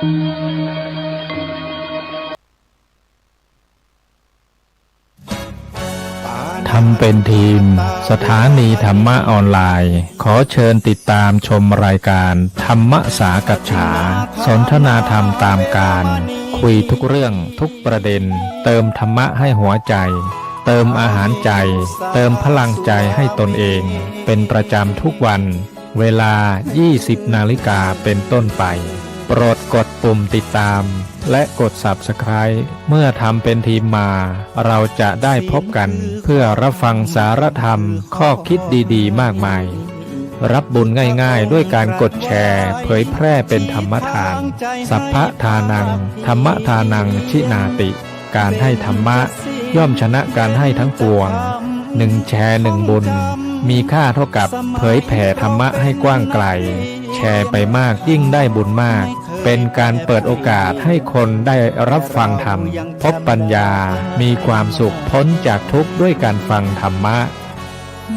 ทำเป็นทีมสถานีธรรมะออนไลน์ขอเชิญติดตามชมรายการธรรมสากัจฉาสนทนาธรรมตามการคุยทุกเรื่องทุกประเด็นเติมธรรมะให้หัวใจเติมอาหารใจเติมพลังใจให้ตนเองเป็นประจำทุกวันเวลา 20 นาฬิกาเป็นต้นไปโปรดกดปุ่มติดตามและกด Subscribe เมื่อทำเป็นทีมมาเราจะได้พบกันเพื่อรับฟังสารธรรมข้อคิดดีๆมากมายรับบุญง่ายๆด้วยการกดแชร์เผยแพร่เป็นธรรมทานสัพพะทานังธรรมทานังชินาติการให้ธรรมะย่อมชนะการให้ทั้งปวง1แชร์1บุญมีค่าเท่ากับเผยแผ่ธรรมะให้กว้างไกลแชร์ไปมากยิ่งได้บุญมากเป็นการเปิดโอกาสให้คนได้รับฟังธรรมพบปัญญามีความสุขพ้นจากทุกข์ด้วยการฟังธรรมะ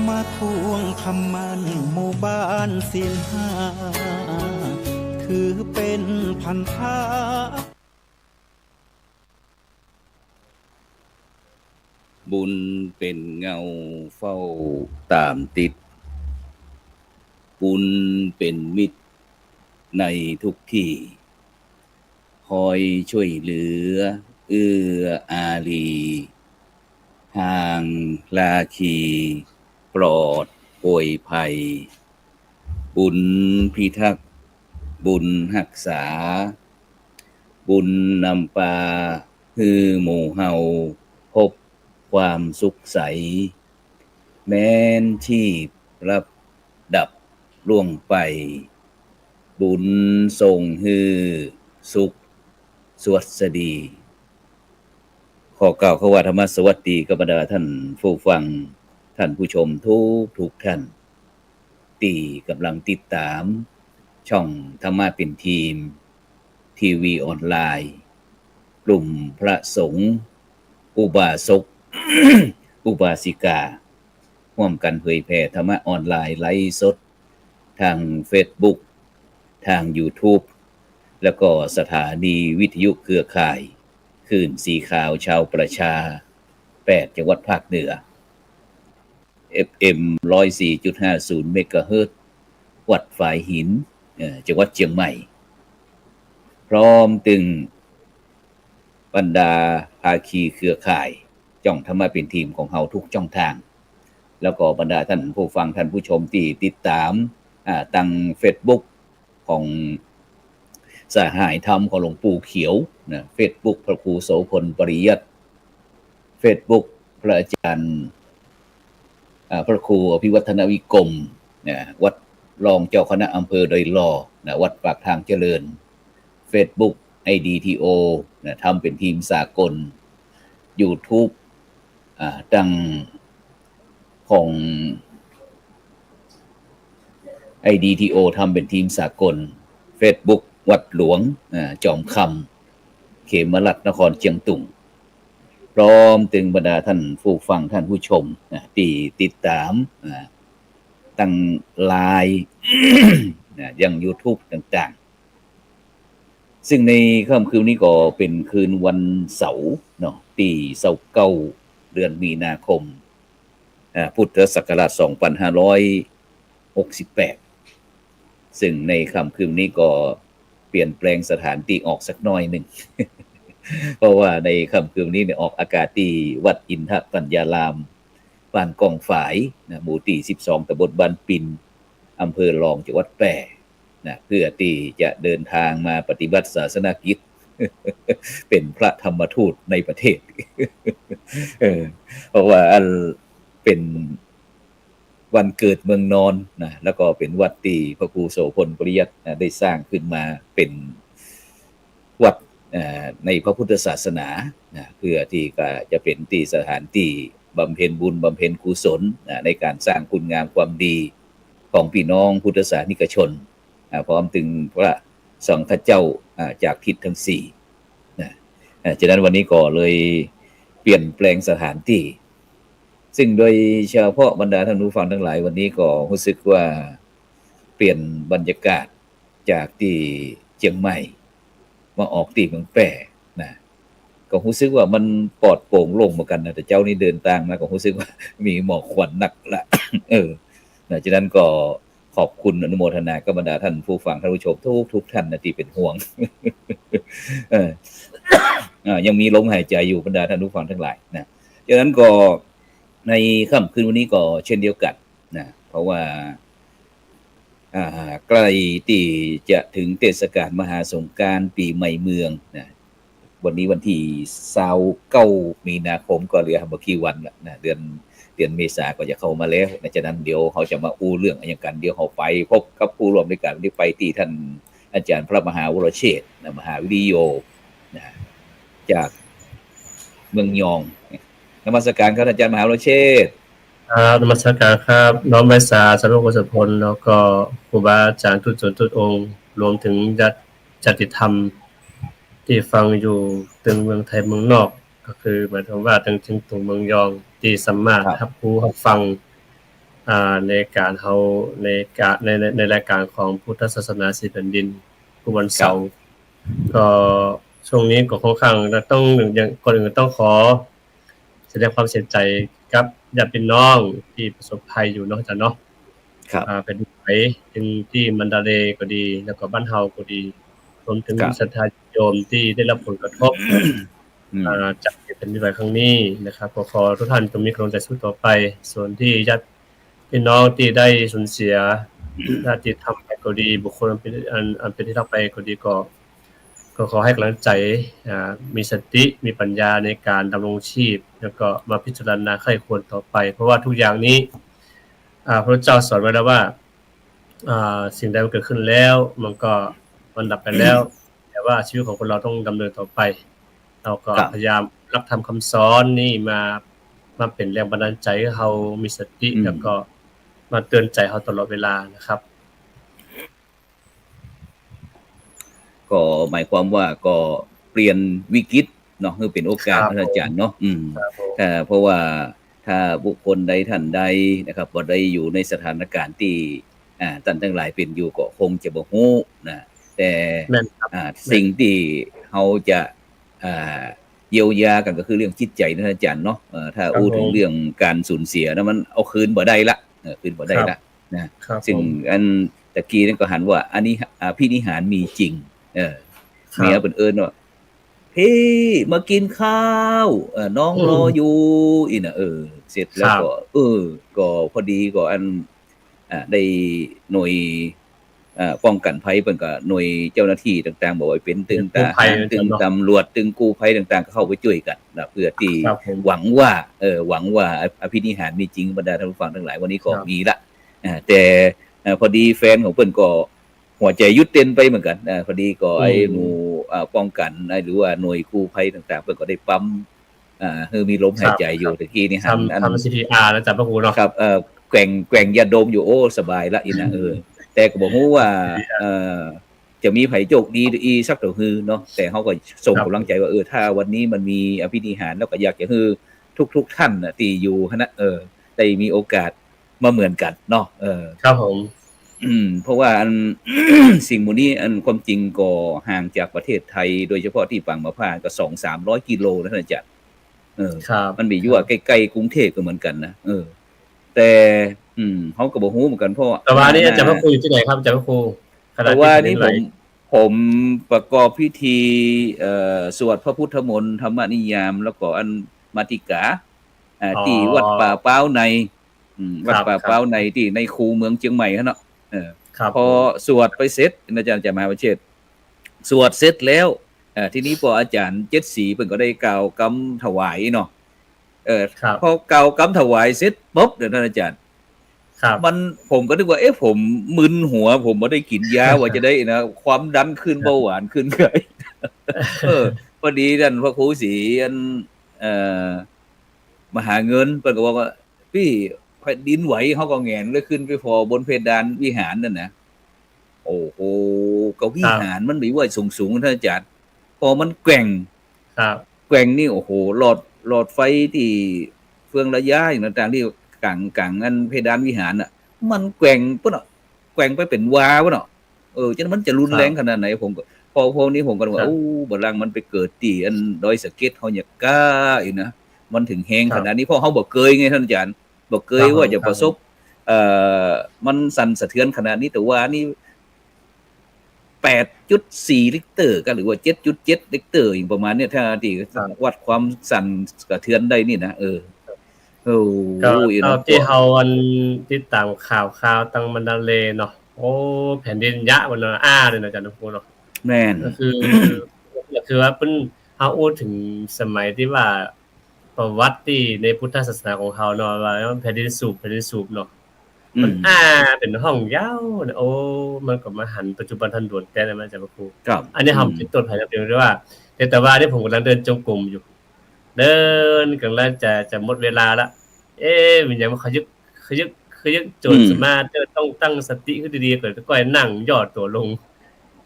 มาทวงคำมันหมู่บ้านศีลห้าคือเป็นพันธะบุญเป็นเงาเฝ้าตามติดบุญเป็นมิตรในทุกที่คอยช่วยเหลือเอื้ออารีห่างลาคีปลอดโวยภัยบุญพิทักษ์บุญรักษาบุญนำปาฮือหมู่เฮาพบความสุขใสแม้นชีพรับดับล่วงไปบุญส่งฮือสุขสวัสดีขอกล่าวคำว่าธรรมสวัสดีกับบรรดาท่านผู้ฟังท่านผู้ชมทุกท่านที่กำลังติดตามช่องธรรมะเป็นทีมทีวีออนไลน์กลุ่มพระสงฆ์อุบาสก อุบาสิการ่วมกันเผยแผ่ธรรมะออนไลน์ไลฟ์สดทาง Facebook ทาง YouTube แล้วก็สถานีวิทยุเครือข่ายคลื่นสีขาวชาวประชา8จังหวัดภาคเหนือ FM 104.50 เมกะเฮิรตซ์วัดฝายหินจังหวัดเชียงใหม่พร้อมตึงบรรดาภาคีเครือข่ายจ้องธรรมะเป็นทีมของเฮาทุกช่องทางแล้วก็บรรดาท่านผู้ฟังท่านผู้ชมที่ติดตามทาง Facebook ของสหายธรรมของหลวงปู่เขียวนะ Facebook พระครูโสพลปริยัติ Facebook พระอาจารย์พระครูอภิวัฒนวิกรมนะวัดรองเจ้าคณะอำเภอดอยหล่อนะวัดปากทางเจริญ Facebook IDTO นะทำเป็นทีมสากล YouTube ดังของ IDTO ทำเป็นทีมสากล Facebook วัดหลวงจอมคำเขมรัตน์นครเชียงตุงพร้อมถึงบรรดาท่านผู้ฟังท่านผู้ชมที่ติดตามตั้งไลน์ ยัง YouTube ต่างๆซึ่งในค่ำคืนนี้ก็เป็นคืนวันเสาร์เนาะที่29เดือนมีนาคมพุทธศักราช2568ซึ่งในค่ำคืนนี้ก็เปลี่ยนแปลงสถานที่ออกสักหน่อยหนึ่ง เพราะว่าในค่ำคืนนี้เนี่ยออกอากาศที่วัดอินทปัญญารามบ้านกองฝายนะหมู่ที่12ตำบลบ้านปินอำเภอรองจังหวัดแพร่นะเพื่อที่จะเดินทางมาปฏิบัติศาสนกิจ เป็นพระธรรมทูตในประเทศ เพราะว่าเป็นวันเกิดเมืองนอนนะแล้วก็เป็นวัดที่พระครูโสพลปริยัติได้สร้างขึ้นมาเป็นวัดในพระพุทธศาสนาเพื่อที่จะเป็นที่สถานที่บำเพ็ญบุญบำเพ็ญกุศลในการสร้างคุณงามความดีของพี่น้องพุทธศาสนิกชนพร้อมถึงพระสังฆเจ้าจากทิศทั้ง4ฉะนั้นวันนี้ก็เลยเปลี่ยนแปลงสถานที่ซึ่งโดยเฉพาะบรรดาท่านผู้ฟังทั้งหลายวันนี้ก็รู้สึกว่าเปลี่ยนบรรยากาศจากที่เชียงใหม่ มาออกตีเมืองแปร่นะก็รู้สึกว่ามันปลอดโปร่งโล่งเหมือนกันนะแต่เจ้านี่เดินทางมาก็รู้สึกว่ามีหมอกควันหนักละ ฉะนั้นก็ขอบคุณอนุโมทนากับบรรดาท่านผู้ฟังท่านผู้ชมทุกท่านนะที่เป็นห่วง เออ ยังมีลมหายใจอยู่บรรดาท่านผู้ฟังทั้งหลายนะฉะนั้นก็ในค่ำคืนวันนี้ก็เช่นเดียวกันนะเพราะว่าใกล้ที่จะถึงเทศกาลมหาสงกรานต์ปีใหม่เมืองนะวันนี้วันที่29มีนาคมก็เหลือบ่กี่วันละนะเดือนเมษาก็จะเข้ามาแล้วนะฉะนั้นเดี๋ยวเขาจะมาอู้เรื่องอะไรอย่างกันเดี๋ยวเขาไปพบกับผู้ร่วมในการที่ไปที่ท่านอาจารย์พระมหาวรเชษฐ์มหาวิริโยนะจากเมืองยองนมัสการครับอาจารย์มหาวรเชษฐ์ครับนมัสการครับน้องไพศาลสรุปโกศลพลแล้วก็ครูบาอาจารย์ทุกส่วนทุกองค์รวมถึงญาติธรรมที่ฟังอยู่ถึงเมืองไทยเมืองนอกก็คือหมายถึงว่าถึงถึงเมืองยองที่สามารถรับรู้รับฟังในการเฮาในรายการของพุทธศาสนาสีแผ่นดินทุกวันเสาร์ก็ช่วงนี้ก็ค่อนข้างต้องอย่างก่อนอื่นต้องขอแสดงความเสียใจกับญาติพี่น้องที่ประสบภัยอยู่เนาะอาจารย์เนาะครับเป็นไผเป็นที่มันดาเลก็ดีแล้วก็บ้านเฮาก็ดีรวมถึงศรัทธาโยมที่ได้รับผลกระทบจากเหตุแผ่นดินไหวครั้งนี้นะครับขอทุกท่านจงมีกำลังใจสู้ต่อไปส่วนที่ญาติพี่น้องที่ได้สูญเสียญาติธรรมไปก็ดีบุคคลอันเป็นที่รักไปก็ดีก็ขอให้กำลังใจมีสติมีปัญญาในการดำรงชีพแล้วก็มาพิจารณาใคร่ควรต่อไปเพราะว่าทุกอย่างนี้พระเจ้าสอนไว้แล้วว่าสิ่งใดมันเกิดขึ้นแล้วมันดับไปแล้วแต่ว่าชีวิตของคนเราต้องดำเนินต่อไปเราก็พยายามรับทำคำสอนนี่มาเป็นแรงบันดาลใจให้เรามีสติแล้วก็มาเตือนใจเราตลอดเวลานะครับก็หมายความว่าก็เปลี่ยนวิกฤตเนาะคือเป็นโอกาสอาจารย์เนาะเพราะว่าถ้าบุคคลใดท่านใดนะครับบ่ได้อยู่ในสถานการณ์ที่ท่านทั้งหลายเป็นอยู่ก็คงจะบ่ฮู้นะแต่สิ่งที่เฮาจะเยียวยากันก็คือเรื่องจิตใจนะอาจารย์เนาะถ้าอู้ถึงเรื่องการสูญเสียนะมันเอาคืนบ่ได้ละคืนบ่ได้ละนะซึ่งอันตะกี้นั่นก็หันว่าอันนี้พินิหารมีจริงเมียเอิ้นว่าพี่มากินข้าวน้องรออยู่อีน่ะเสร็จแล้วก็พอดีก็อันได้หน่วยป้องกันภัยเพิ่นก็หน่วยเจ้าหน้าที่ต่างๆบอกว่าเป็นตึงทหารตึงตำรวจตึงกู้ภัยต่างๆก็เข้าไปช่วยกันนะเพื่อที่หวังว่าอภินิหารมีจริงบรรดาท่านผู้ฟังทั้งหลายวันนี้ก็มีละแต่พอดีแฟนของเพิ่นก็หัวใจหยุดเต้นไปเหมือนกันพอดีก็ไอ้หมู่ป้องกันหรือว่าหน่วยกู้ภัยต่างๆเพิ่นก็ได้ปั๊มมีลมหายใจอยู่ตะกี้นี่หันทำ CPR แล้วจับพระครูเนาะครับแกว่งยาดมอยู่โอ้สบายละอีนะแต่ก็บ่ฮู้ว่าจะมีไผโชคดีอีสักเท่าฮือเนาะแต่เฮาก็ส่งกำลังใจว่าถ้าวันนี้มันมีอภินิหารแล้วก็อยากจะฮือทุกท่านน่ะที่อยู่คณะได้มีโอกาสมาเหมือนกันเนาะครับผมเพราะว่าสิ่งหมู่นี้ความจริงก็ห่างจากประเทศไทยโดยเฉพาะที่ปางมะพร้าวก็ 2-300 กิโลนะท่านอาจารย์มันมีอยู่ว่าใกล้ๆกรุงเทพก็เหมือนกันนะแต่เขาก็บ่ฮู้เหมือนกันเพราะแต่ว่านี่อาจารย์พระครูอยู่ที่ไหนครับอาจารย์พระครูแต่ว่านี่ผมประกอบพิธีสวดพระพุทธมนต์ธรรมนิยามแล้วก็อันมาติกาที่วัดป่าเป้าในวัดป่าเป้าในที่ในคูเมืองเชียงใหม่เนาะพอสวดไปเสร็จอาจารย์จะมาประเทศสวดเสร็จแล้วทีนี้พออาจารย์เจ็ดสีเพิ่นก็ได้กล่าวกำถวายเนาะพอกล่าวกำถวายเสร็จปุ๊บเดี๋ยวท่านอาจารย์มันผมก็นึกว่าผมมึนหัวผมบ่ได้กินยาว่าจะได้นะความดันขึ้นเบาหวานขึ้นเลยพอดีท่านพระครูศรีมหาเงินเพิ่นก็บอกว่าพี่แผ่นดินไหวเฮาก็แหงนเลยขึ้นไปพอบนเพดานวิหารนั่นนะโอ้โหก็วิหารมันมีไว้สูงๆท่านอาจารย์พอมันแกว่งนี่โอ้โหหลอดไฟที่เฟืองระยะอย่างต่างๆที่กลางอันเพดานวิหารน่ะมันแกว่งปุ๊บเนาะแกว่งไปเป็นวาปุ๊บเนาะฉะนั้นมันจะรุนแรงขนาดไหนผมก็ พวกนี้ผมก็ครับว่าโอ้บัดลังมันไปเกิดที่อันดอยสะเก็ดเฮาเนี่ยกล้าอีกนะมันถึงแฮงขนาดนี้เพราะเฮาบ่เคยไงท่านอาจารย์บ่เคยว่าจะประสบเอ่อมันสั่นสะเทือนขนาดนี้แต่ว่านี่8.4 ริกเตอร์ก็หรือว่า 7.7 ริกเตอร์อย่างประมาณเนี่ยถ้าที่วัดความสั่นสะเทือนได้นี่นะโอ้ ก็ยเท่าเนาะที่เฮาอันติดตามข่าวตังมันดาเลเนาะโอ้แผ่นดินยะมันเลยนะอาจารย์นพเนาะแม่นก็คือก็คือว่าเพิ่นเฮาอู้ถึงสมัยที่ว่าประวัติที่ในพุทธศาสนาของเขาเนาะว่าแผ่นดินสูบเนาะมันเป็นห้องยาวโอ้มันก็มาหันปัจจุบันทันด่วนแต่นะอาจารย์พระครูครับอันนี้เฮาคิดต้นภายในเดียวด้วยว่าแต่ว่านี่ผมกำลังเดินจงกรมอยู่เดินกำลังจะหมดเวลาแล้วมันยังมาขยึกจนสมาธิต้องตั้งสติให้ดีๆก่อนค่อยๆนั่งย่อตัวลง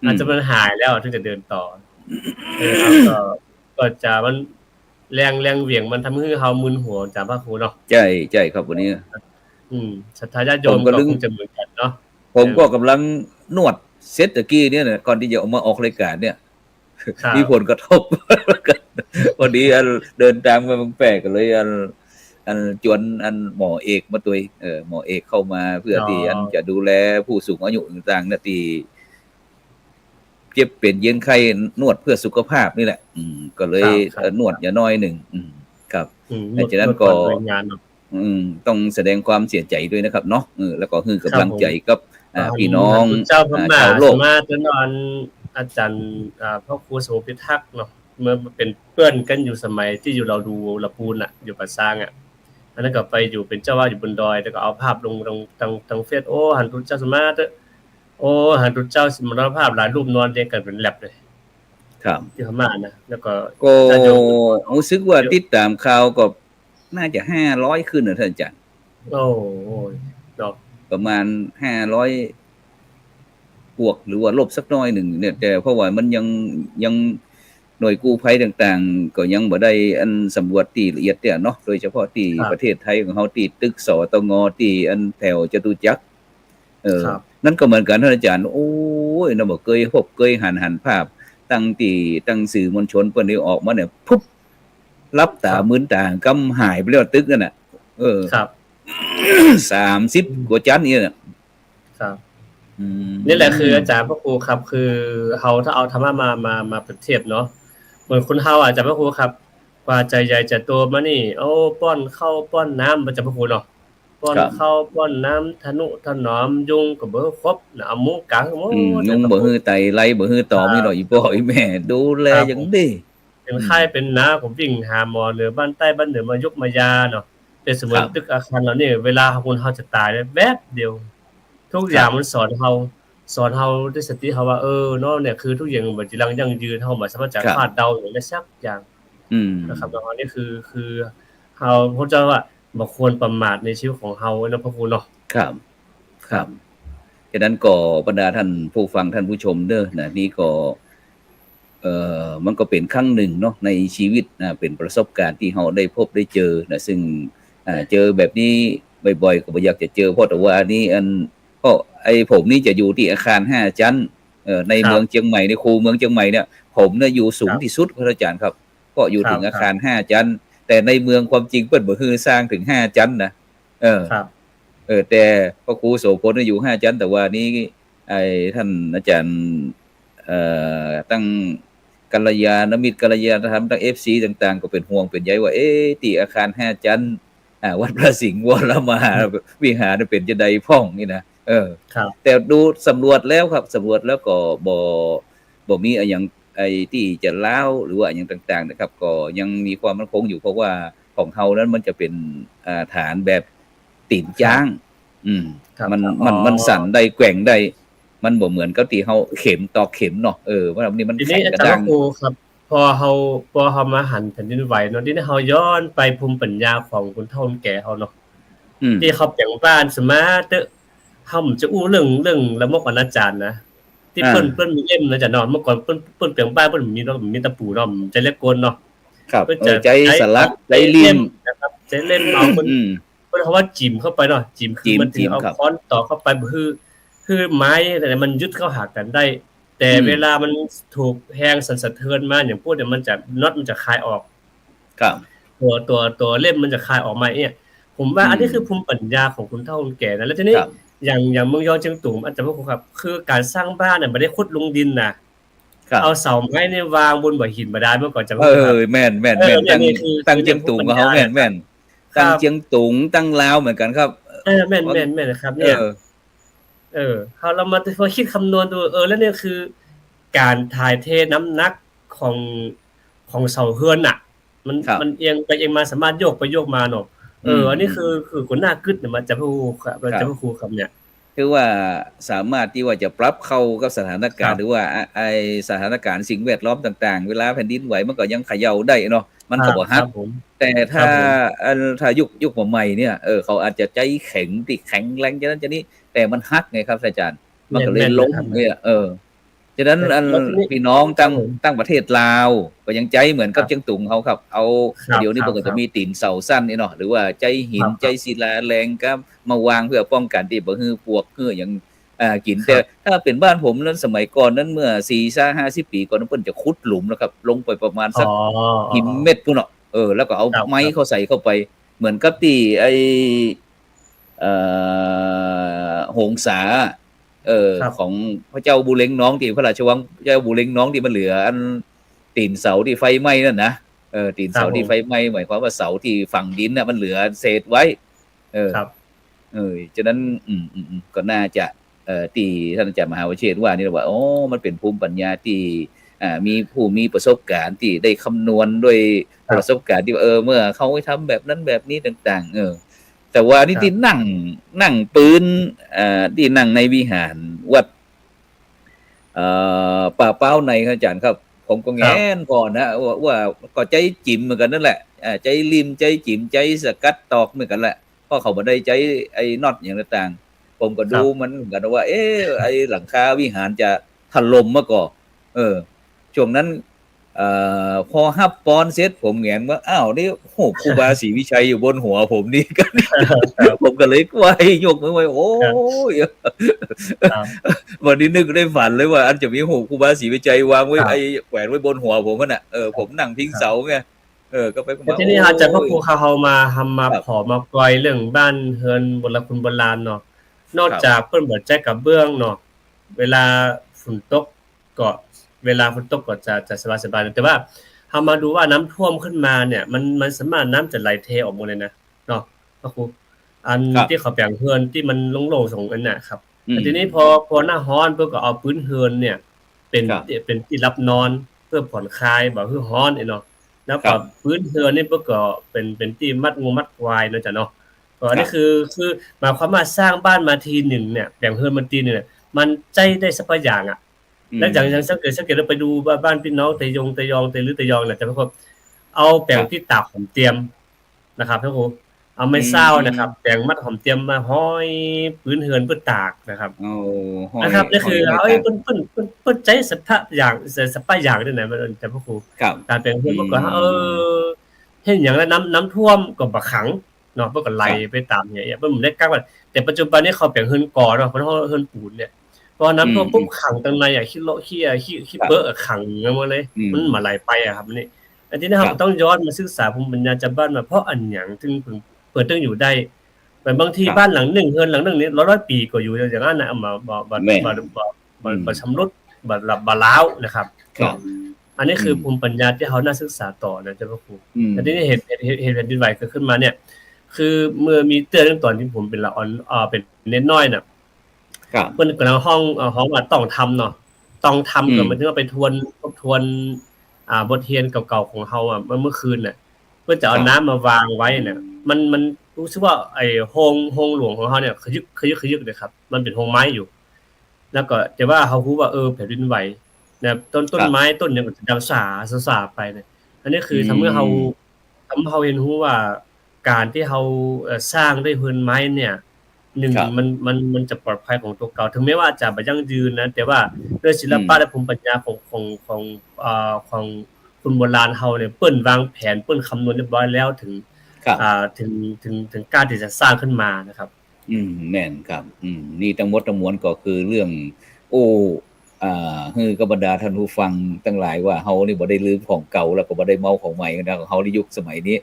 อาจจะมันหายแล้วถึงจะเดินต่อครับก็จะมันแรงเหวี่ยงมันทำให้เฮามึนหัวจ้ะพระครูเนาะใช่ใช่ครับวันนี้ศรัทธาญาติโยมก็คงจะเหมือนกันเนาะผมก็กำลังนวดเซตตะกี้เนี่ยนะก่อนที่จะออกมาออกรายการเนี่ยมีผลกระทบพอดีเดินทางมาเมืองแปลก็เลยจวนหมอเอกมาตัวหมอเอกเข้ามาเพื่อที่จะดูแลผู้สูงอายุต่างๆเนี่ยที่เจ็บเป็นเย็นไข้นวดเพื่อสุขภาพนี่แหละก็เลยนวดอย่าน้อยหนึ่งครับดังนั้นก็ต้องแสดงความเสียใจด้วยนะครับเนาะแล้วก็คือกำลังใจกับพี่น้องเจ้าพม่าสมาจนอนอาจารย์พ่อครูโสพิทักษ์เนาะเมื่อเป็นเพื่อนกันอยู่สมัยที่อยู่เราดูละปูนอ่ะอยู่ป่าซางอ่ะอันนั้นก็ไปอยู่เป็นเจ้าว่าอยู่บนดอยแล้วก็เอาภาพลงทางเฟซหันทุเจ้าสมาหันทุเจ้ามรณภาพหลายรูปนอนเรียงกันเป็นแลบเลยครับที่พม่านะแล้วก็รู้สึกว่าติดตามข่าวก็น่าจะ500ขึ้นนะท่านอาจารย์โอ้เนาะประมาณ500บวกหรือว่าลบสักน้อยหนึ่งเนี่ยแต่เพราะว่ามันยังหน่วยกู้ภัยต่างๆก็ยังบ่ได้สำรวจที่ละเอียดเนี่ยเนาะโดยเฉพาะที่ประเทศไทยของเฮาที่ตึกสตงที่แถวจตุจักรนั่นก็เหมือนกันท่านอาจารย์โอ้ยน่ะบ่เคยหันภาพตั้งสื่อมวลชนเพิ่นได้ออกมาเนี่ยปุ๊บรับตามึนตากำหายไปแล้วตึกนั่นน่ะครับ30กว่าชั้นนี่น่ะครับนี่แหละคืออาจารย์พระครูครับคือเฮาถ้าเอาธรรมะมาเปรียบเทียบเนาะเหมือนคนเฮาอาจารย์พระครูครับกว่าใจใหญ่จะโตมานี่ป้อนข้าวป้อนน้ำอาจารย์พระครูเนาะป้อนข้าวป้อนน้ำทนุถนอมยุงก็บ่ครบเอาหมูกังยุงบ่ฮือไตไล่บ่ฮือตอมนี่ดอกอีพ่ออีแม่ดูแลอย่างดีเป็นไข้เป็นน้าผมวิ่งหาหมอเหนือบ้านใต้บ้านเหนือมายกมายาเนาะเป็นเสมือนตึกอาคารเหล่านี้เวลาคนเฮาจะตายแป๊บเดียวทุกอย่างมันสอนเฮาด้วยสติเฮาว่าเนาะเนี่ยคือทุกอย่างบ่จิรังยั่งยืนเฮาบ่สามารถจะคาดเดาอย่างได้สักอย่างนะครับแล้วอันนี้คือเฮาเข้าใจว่าบ่ควรประมาทในชีวิตของเฮาเนาะพระครูเนาะครับฉะนั้นก็บรรดาท่านผู้ฟังท่านผู้ชมเด้อนะนี่ก็มันก็เป็นครั้งหนึ่งเนาะในชีวิตนะเป็นประสบการณ์ที่เฮาได้พบได้เจอนะซึ่งเจอแบบนี้บ่อยๆก็บ่อยากจะเจอเพราะแต่ว่านี่ก็ผมนี่จะอยู่ที่อาคาร5ชั้นในเมืองเชียงใหม่ในคูเมืองเชียงใหม่เนี่ยผมเนี่ยอยู่สูงที่สุดครับอาจารย์ครับก็อยู่ถึงอาคาร5ชั้นแต่ในเมืองความจริงเปิ้นบ่ฮือสร้างถึง5ชั้นนะแต่พระครูโสพลน่ะอยู่5ชั้นแต่ว่านี้ท่านอาจารย์ตั้งกัลยาณมิตรกัลยาณธรรมทั้ง FC ต่างๆก็เป็นห่วงเป็นใยว่าที่อาคาร5ชั้นวัดพระสิงห์วรมหาวิหารเป็นจังได๋พ้องนี่นะแต่ดูสำรวจแล้วครับสำรวจแล้วก็บ่มีอะไรอย่างที่จะล้าวหรือว่าอย่างต่างๆนะครับก็ยังมีความมั่นคงอยู่เพราะว่าของเฮานั้นมันจะเป็นฐานแบบตีนจ้างมันสั่นได้แกว่งได้มันบ่เหมือนกับที่เฮาเข็มตอกเข็มเนาะว่าอันนี้มันแข็งกระด้างครับพอเฮามาหันแผ่นดินไหวเนาะที่เฮาย้อนไปภูมิปัญญาของคนเฒ่าคนแก่เฮาเนาะที่เขาแปลงบ้านสมาร์ทเฮาจะอู้เรื่องละมกอนาจารนะที่เพิ่นมีเล่มนะจ้ะเนาะเมื่อก่อนเพิ่นแปลงบ้านเพิ่นมีตะปูเนาะจะเรียกกลเนาะครับใจสลักใจลิ่มนะครับใจเล่มเอาเพิ่นเฮาว่าจิ้มเข้าไปเนาะจิ้มคือมันถึงเอาค้อนตอกเข้าไปคือไม้แต่มันยึดเข้าหากันได้ แต่เวลามันถูกแรงสั่นสะเทือนมาอย่างพูดเนี่ยมันจะน็อตมันจะคลายออก ครับ ตัวเล่มมันจะคลายออกมาเนี่ยผมว่าอันนี้คือภูมิปัญญาของคนเฒ่าคนแก่นะแล้วทีนี้ ครับ อย่างเมืองยอเชียงตุงอาจารย์พระครูครับคือการสร้างบ้านเนี่ยไม่ได้ขุดลงดินนะครับ เอาเสาไม้เนี่ยวางบนบ่อหินบาดาลเมื่อก่อนจะพระครูครับ แม่น เออ ตั้ง นี่คือ ตั้งเจียงตุงกับเขาแม่น ครับ ตั้งเจียงตุงตั้งลาวเหมือนกันครับ แม่นนะครับเนี่ย เขาเรามาคิดคำนวณดูแล้วเนี่ยคือ การถ่ายเทน้ำหนักของเสาเฮือนน่ะ มันเอียงไปเอียงมาสามารถโยกไปโยกมาเนาะอันนี้คือคนหน้ากึดเนี่ยมันจะพระครูครับมันจะพระครูครับเนี่ย คือว่าสามารถที่ว่าจะปรับเข้ากับสถานการ ครั ณ์ บ หรือว่าไอสถานการณ์สิ่งแวดล้อมต่างๆ เวลาแผ่นดินไหวมันก็ยังเขย่าได้เนาะมันก็บ่ ค ฮั รั ก บผม แต่ถ้า ครับผม ถ้ายุคใหม่เนี่ยเขาอาจจะใจแข็งติแข็งแรงจะนั้นจะนี้แต่มันฮักไงครับอาจารย์มันก็เลยล้มเนี่ยฉะนั้นพี่น้องตั้งประเทศลาวก็ยังใจเหมือนกับเชียงตุงเขาครับเอาเดี๋ยวนี้มันก็จะมีตีนเสาสั้นนี่เนาะหรือว่าใจหินใจศิลาแรงก็มาวางเพื่อป้องกันที่บ่ฮือพวกฮืออย่างกินแต่ถ้าเป็นบ้านผมนั้นสมัยก่อนนั้นเมื่อ4-50 ปีก่อนนั้นเพิ่นจะขุดหลุมนะครับลงไปประมาณสักหินเม็ดพุ่นเนาะแล้วก็เอาไม้เขาใส่เข้าไปเหมือนกับที่ไอ้หงสาของพระเจ้าบูเล็งน้องที่พระราชวังเจ้าบูเล็งน้องที่มันเหลืออันตีนเสาที่ไฟไหม้นั่นนะตีนเสาที่ไฟไหม้หมายความว่าเสาที่ฝังดินน่ะมันเหลือเศษไว้ครับฉะนั้นก็น่าจะที่ท่านอาจารย์มหาวชิรว่านี่ว่าโอ้มันเป็นภูมิปัญญาที่มีผู้มีประสบการณ์ที่ได้คำนวณด้วยประสบการณ์ที่เมื่อเขาทำแบบนั้นแบบนี้ต่างๆแต่ว่านี่ที่นั่งปืนที่นั่งในวิหารวัดป่าเป้าในครับอาจารย์ครับผมก็แง้นก่อนนะว่าก็ใจจิ้มเหมือนกันนั่นแหละใจริมใจจิ้มใจสกัดตอกเหมือนกันแหละเพราะเขาบ่ได้ใจไอ้น็อตอย่างต่างๆผมก็ดูมันเหมือนกันว่าไอ้หลังคาวิหารจะถล่มมาก่อนช่วงนั้นพอฮับปอนเสร็จผมแงนว่าอ้าวนี่โหครูบาศรีวิชัยอยู่บนหัวผมนี่กันผมก็เลยไหวยกมือไหวโอ้ยวันนี้นึกได้ฝันเลยว่าอันจะมีโหครูบาศรีวิชัยวางไว้ไอ้แขวนไว้บนหัวผมน่ะผมนั่งพิงเสาไงก็ไปทีนี้อาจารย์พระครูเขามาทำมาขอมาปล่อยเรื่องบ้านเฮือนโบราณเนาะนอกจากเปิ้นบ่แจกกับเบื้องเนาะเวลาฝนตกก็จะสบายๆแต่ว่าเฮามาดูว่าน้ำท่วมขึ้นมาเนี่ยมันสามารถน้ำจะไหลเทออกหมดเลยนะเนาะพระครูอันที่เขาแปลงเฮือนที่มันโล่งๆส่งอันน่ะครับแต่ทีนี้พอหน้าร้อนเพิ่นก็เอาพื้นเฮือนเนี่ยเป็นที่รับนอนเพื่อผ่อนคลายบ่คือร้อนเนาะแล้วก็พื้นเฮือนนี่เพิ่นก็เป็นที่มัดงูมัดควายเนาะจ้ะเนาะก็อันนี้คือหมายความว่าสร้างบ้านมาทีนึงเนี่ยแปลงเฮือนมาทีนึงเนี่ยมันใจได้สักอย่างอ่ะแล้วอย่างสังเกตเราไปดูบ้านพี่น้องตะยองน่ะจะพบเอาแปลงที่ตากหอมเตรียมนะครับท่านครูเอาไม้เศร้านะครับแปลงมัดหอมเตรียมมาห้อยพื้นเฮือนเพื่อตากนะครับนะครับนี่คือเอาเปิ้นใจสัพพะอย่างสัพพะอย่างด้วยนะมันจะพระครูการแปลงเฮือนเมื่อก่อนเห็นอย่างแล้วน้ำท่วมก็บ่ขังเนาะเพิ่นก็ไหลไปตามอย่างเงี้ยเพิ่นบ่ได้กักว่าแต่ปัจจุบันนี้เขาแปลงเฮือนก่อเนาะเพิ่นเฮือนปูนเนี่ยพอน้ำท่วมปุ๊บขังตรงในขี้เลาะขี้เบ้อขังหมดเลยมันมาไหลไปอะครับนี่อันนี้นะครับต้องย้อนมาศึกษาภูมิปัญญาชาวบ้านว่าเพราะอันหยังถึงเปิดต้องอยู่ได้แต่บางทีบ้านหลังนึงเฮือนหลังนึงนี่100ปีก็อยู่อย่างนั้นน่ะมาบ่ชำรุดบ่ร้าวนะครับอันนี้คือภูมิปัญญาที่เฮาน่าศึกษาต่อนะเจ้าพระครูแต่ทีนี้เหตุแผ่นดินไหวเกิดขึ้นมาเนี่ยคือเมื่อมีเตือนตอนที่ผมเป็นละอ่อนเป็นเน็ตน้อยน่ะเพิ่นก็ห้องว่าต้องทำเนาะต้องทำก็หมายถึงว่าไปทบทวนบทเรียนเก่าๆของเฮาเมื่อคืนน่ะเพื่อจะเอาน้ำมาวางไว้เนี่ยมันรู้สึกว่าไอ้โฮงหลวงของเฮาเนี่ยขยึกเลยครับมันเป็นโฮงไม้อยู่แล้วก็แต่ว่าเฮารู้ว่าแผ่นดินไหวนะต้นไม้ต้นเนี่ยมันจะดังสาไปเนี่ยอันนี้คือทำให้เฮาเห็นรู้ว่าการที่เฮาสร้างด้วยพื้นไม้เนี่ยมันจะปลอดภัยของตัวเก่าถึงแม้ว่าจะบ่ยั่งยืนนะแต่ว่าด้วยศิลปะและภูมิปัญญาของคนโบราณเฮาเนี่ยเปิ้นวางแผนเปิ้นคำนวณเรียบร้อยแล้วถึงการที่จะสร้างขึ้นมานะครับแม่นครับนี่ทั้งหมดทั้งมวลก็คือเรื่อง ฮือกับบรรดาท่านผู้ฟังทั้งหลายว่าเฮานี่บ่ได้ลืมของเก่าแล้วก็บ่ได้เมาของใหม่นะของเฮาในยุคสมัยนี้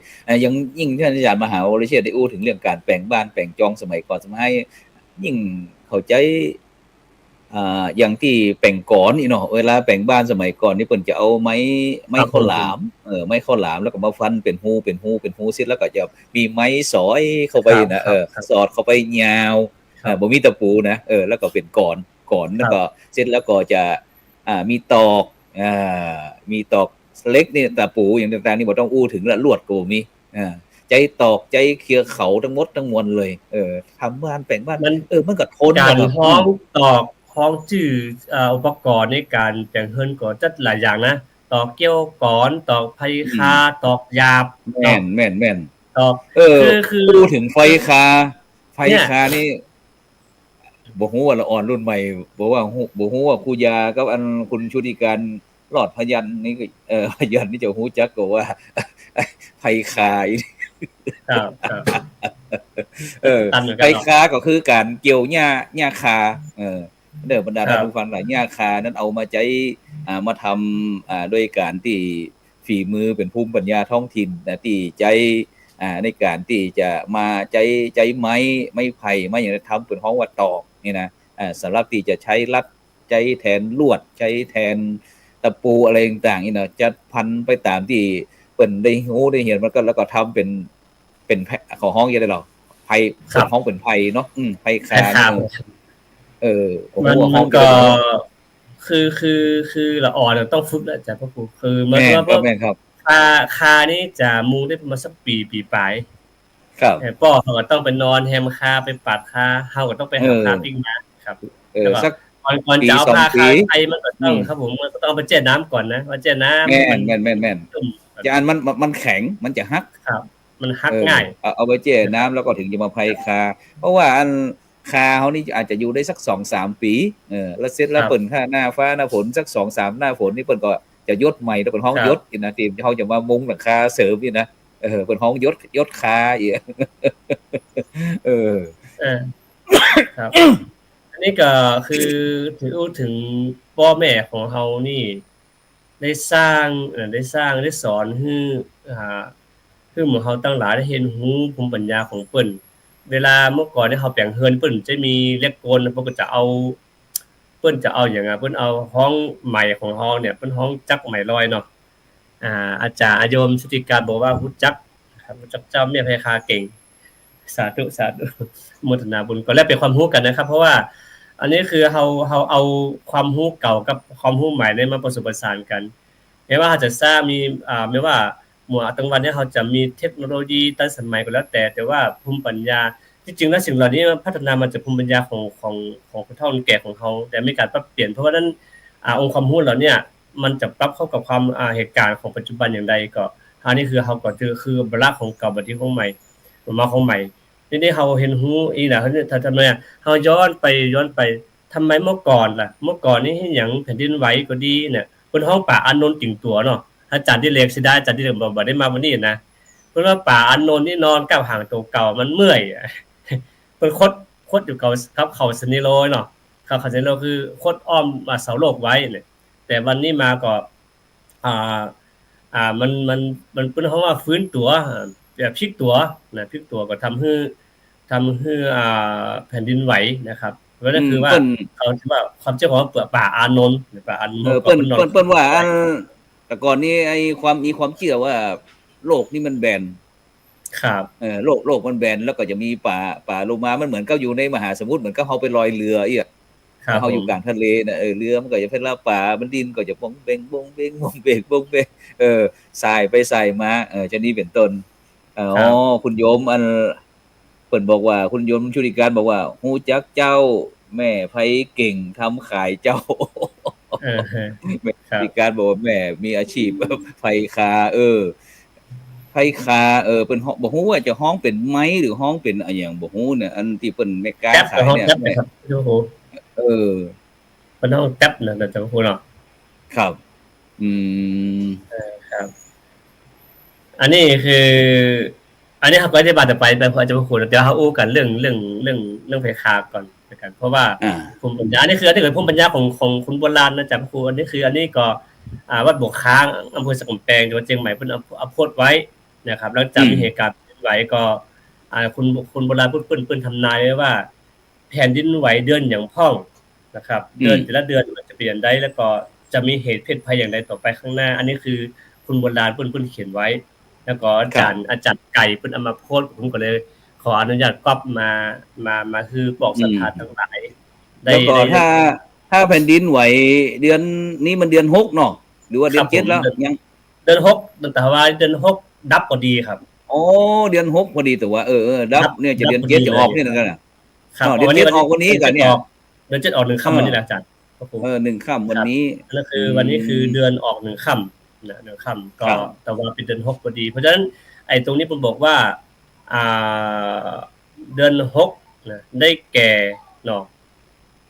ยังยิ่งท่านอาจารย์มหาวรเชษฐ์ได้อู้ถึงเรื่องการแปลงบ้านแปลงจองสมัยก่อนสมัยยิ่งเข้าใจอย่างที่แปลงกอนนี่เนาะเวลาแปลงบ้านสมัยก่อนนี่เพิ่นจะเอาไม้ข้าวหลามไม้ข้าวหลามแล้วก็มาฟันเป็นหูเสร็จแล้วก็จะมีไม้สอยเข้าไปนะสอดเข้าไปยาวบ่มีตะปูนะแล้วก็เป็นก่อนแล้วก็เสร็จแล้วก็จะมีตอกมีตอกเล็กนี่ตะปูอย่างต่างๆนี่บ่ต้องอู้ถึงละลวดก็บ่มีใจตอกใจเคลียร์เขาทั้งหมดทั้งมวลเลยทำบ้านแปลงบ้านมันก็ทนการฮ้องตอกฮ้องจื้ออุปกรณ์ในการแปลงเฮือนก็จัดหลายอย่างนะตอกเกี้ยวก่อนตอกไผคาตอกยาบแม่นตอกคือพูดถึงไฟคานี่บ่ฮู้ว่าละอ่อนรุ่นใหม่บ่ฮู้ว่าครูยากับอันคุณชุติการรอดพยัญชนะนี่พยัญชนะนี่จะฮู้จักก็ว่าไผคาครับไผคาก็คือการเกี่ยวหญ้าคาบรรดาท่านผู้ฟังหลายหญ้าคานั้นเอามาใช้มาทำด้วยการที่ฝีมือเป็นภูมิปัญญาท้องถิ่นนะที่ใช้ในการที่จะมาใช้ไม้ไผ่ไม้อย่างทำเป็นห้องวัดตอกนี่นะสำหรับที่จะใช้รัดใช้แทนลวดใช้แทนตะปูอะไรต่างๆนี่นะจะพันไปตามที่เปิ้นได้ฮู้ได้เห็นมันก็แล้วก็ทำเป็นของห้องยังได้หรอไผ่ห้องเป็นไผ่เนาะไผ่คามันก็คือละอ่อนต้องฝึกแล้วจ้ะพ่อครูคือมันว่าคานี่จะมุงได้ประมาณสักปีปลายครับป้อเขาก็ต้องไปนอนแฮมคาไปปัดคาเฮาก็ต้องไปหาคาปิ้งมาครับสักก่อนจะเอาคาไทยมันก็ต้องครับผมมันก็ต้องไปแช่น้ำก่อนนะว่าแช่น้ำแม่นจะอันมันแข็งมันจะฮักครับมันฮักง่ายเอาไปแช่น้ำแล้วก็ถึงจะมาไผคาเพราะว่าอันคาเฮานี่อาจจะอยู่ได้สัก 2-3 ปีแล้วเสร็จแล้วเปิ้นค่าหน้าฟ้าหน้าฝนสัก 2-3 หน้าฝนนี่เปิ้นก็จะยศใหม่แล้วเปิ้นฮ้องยศอีกนะที่เฮาจะมามุงหลังคาเสริมอีกนะเปิ้นฮ้องยศคาอีกครับอันนี้ก็คือถึงพ่อแม่ของเฮานี่ได้สร้างได้สอนให้หมู่เฮาตั้งหลายได้เห็นฮู้ภูมิปัญญาของเปิ้นเวลาเมื่อก่อนที่เฮาแปลงเฮือนเปิ้นจะมีเล็กกลเพิ่นก็จะเอาหยังเพิ่นเอาฮ้องใหม่ของเฮาเนี่ยเพิ่นฮ้องจักไหมลอยเนาะอาจารย์อาโยมสติการบอกว่าฮู้จักครับฮู้จักเจ้าแม่ไผคาเก่งสาธุโมทนาบุญก็แล้วเป็นความรู้กันนะครับเพราะว่าอันนี้คือเฮาเอาความรู้เก่ากับความรู้ใหม่ได้มาผสมผสานกันแม้ว่าจะสร้างมีไม่ว่าหมู่จังหวัดเนี่ยเขาจะมีเทคโนโลยีทันสมัยก็แล้วแต่ว่าภูมิปัญญาจริงๆแล้วสิ่งเหล่านี้พัฒนามาจากภูมิปัญญาของผู้เฒ่าแก่ของเขาแต่มีการปรับเปลี่ยนเพราะว่านั้นองค์ความรู้เหล่านี้มันจะปรับเข้ากับความเหตุการณ์ของปัจจุบันอย่างใดก็อันนี้คือเฮาก็คือบรรลักของเก่าบัดนี้ของใหม่มาของใหม่ทีนี้เฮาเห็นฮู้อีกแล้วถ้าทำไมเฮาย้อนไปทำไมเมื่อก่อนล่ะเมื่อก่อนนี้เฮ็ดหยังแผ่นดินไหวก็ดีเนี่ยเพิ่นฮ้องป่าอานนท์ติ่งตัวเนาะอาจารย์ที่เลขสิได้อาจารย์ที่บ่ได้มาวันนี้นะเพิ่นว่าป่าอานนท์นี่นอนกับหางตัวเก่ามันเมื่อยเพิ่นคดอยู่กับเขาสนิโลเนาะเขาสนิโลคือคดอ้อมเสาโลกไว้เนี่ยแต่วันนี้มาก็มันเพิ่นฮ้องว่าฟื้นตัวแบบพลิกตัวนะพลิกตัวก็ทำให้แผ่นดินไหวนะครับก็คือว่าเขาคิดว่าความเจ้าของป่าอานนท์ป่าอานนท์เปิ้นว่าอันแต่ก่อนนี้ไอ้มีความเชื่อว่าโลกนี่มันแบนครับโลกมันแบนแล้วก็จะมีป่าโลมามันเหมือนกับอยู่ในมหาสมุทรเหมือนกับเฮาไปลอยเรืออีกเฮาอยู่กลางทะเลน่ะเรือมันก็จะเป็นลาป่ามันดินก็จะบงเบงสายไปสายมาจะนี้เป็นต้นคุณโยมอันเพิ่นบอกว่าคุณโยมชุติการบอกว่าฮู้จักเจ้าแม่ไผเก่งทำขายเจ้าแม่ชุติการบอกว่าแม่มีอาชีพไผคาไผคาเพิ่นบ่ฮู้ว่าจะฮ้องเป็นไม้หรือฮ้องเป็นอะหยังบ่ฮู้เนี่ยอันที่เพิ่นไม่กล้าขายเนี่ยแม่โอ้โหเพิ่นฮ้องแต๊บน่ะจังฮู้เนาะครับครับ อันนี้คืออันนี้ครับก็อธิบายต่อไปเพราะจะพูดเดี๋ยวเฮาอู้กันเรื่องไผคาก่อน นะครับเพราะว่า อ่า ภูมิปัญญานี่คืออันนี้คือภูมิปัญญาของคนโบราณนะจ๊ะพระครูอันนี้ก็วัดบวกค้างอำเภอสักกำแพงจังหวัดเชียงใหม่เพิ่นเอาโพสต์ไว้นะครับแล้วจะมีเหตุการณ์ไหวก็คนโบราณเพิ่นทำนายไว้ว่าแผ่นดินไหวเดือนอย่างพ่องนะครับเดือนแต่ละเดือนมันจะเปลี่ยนได้แล้วก็จะมีเหตุเพศภัยอย่างใดต่อไปข้างหน้าอันนี้คือคนโบราณเพิ่นเขียนไว้ แล้วก็อาจารย์ไก่เพิ่นเอามาโพสต์ผมก็เลยขออนุญาตก๊อปมาคือบอกสถานทั้งหลายได้ แล้วก็ถ้าแผ่นดินไหวเดือนนี้มันเดือน6เนาะหรือว่าเดือน7แล้วยัง เดือน6แต่ว่าเดือน6ดับก็ดีครับ อ๋อเดือน6พอดีแต่ว่าดับเนี่ยจะเดือน7จะออกนี่นั่นน่ะ ครับ เดือน7ออกวันนี้กันเนี่ย เดือน7ออก1ค่ำวันนี้แหละอาจารย์ครับผม 1ค่ำวันนี้ นั่นคือวันนี้คือเดือนออก1ค่ำนะ1ค่ำก็แต่ว่าเป็นเดือน6พอดีเพราะฉะนั้นไอ้ตรงนี้ผมบอกว่าเดือน6นะได้แก่เนาะ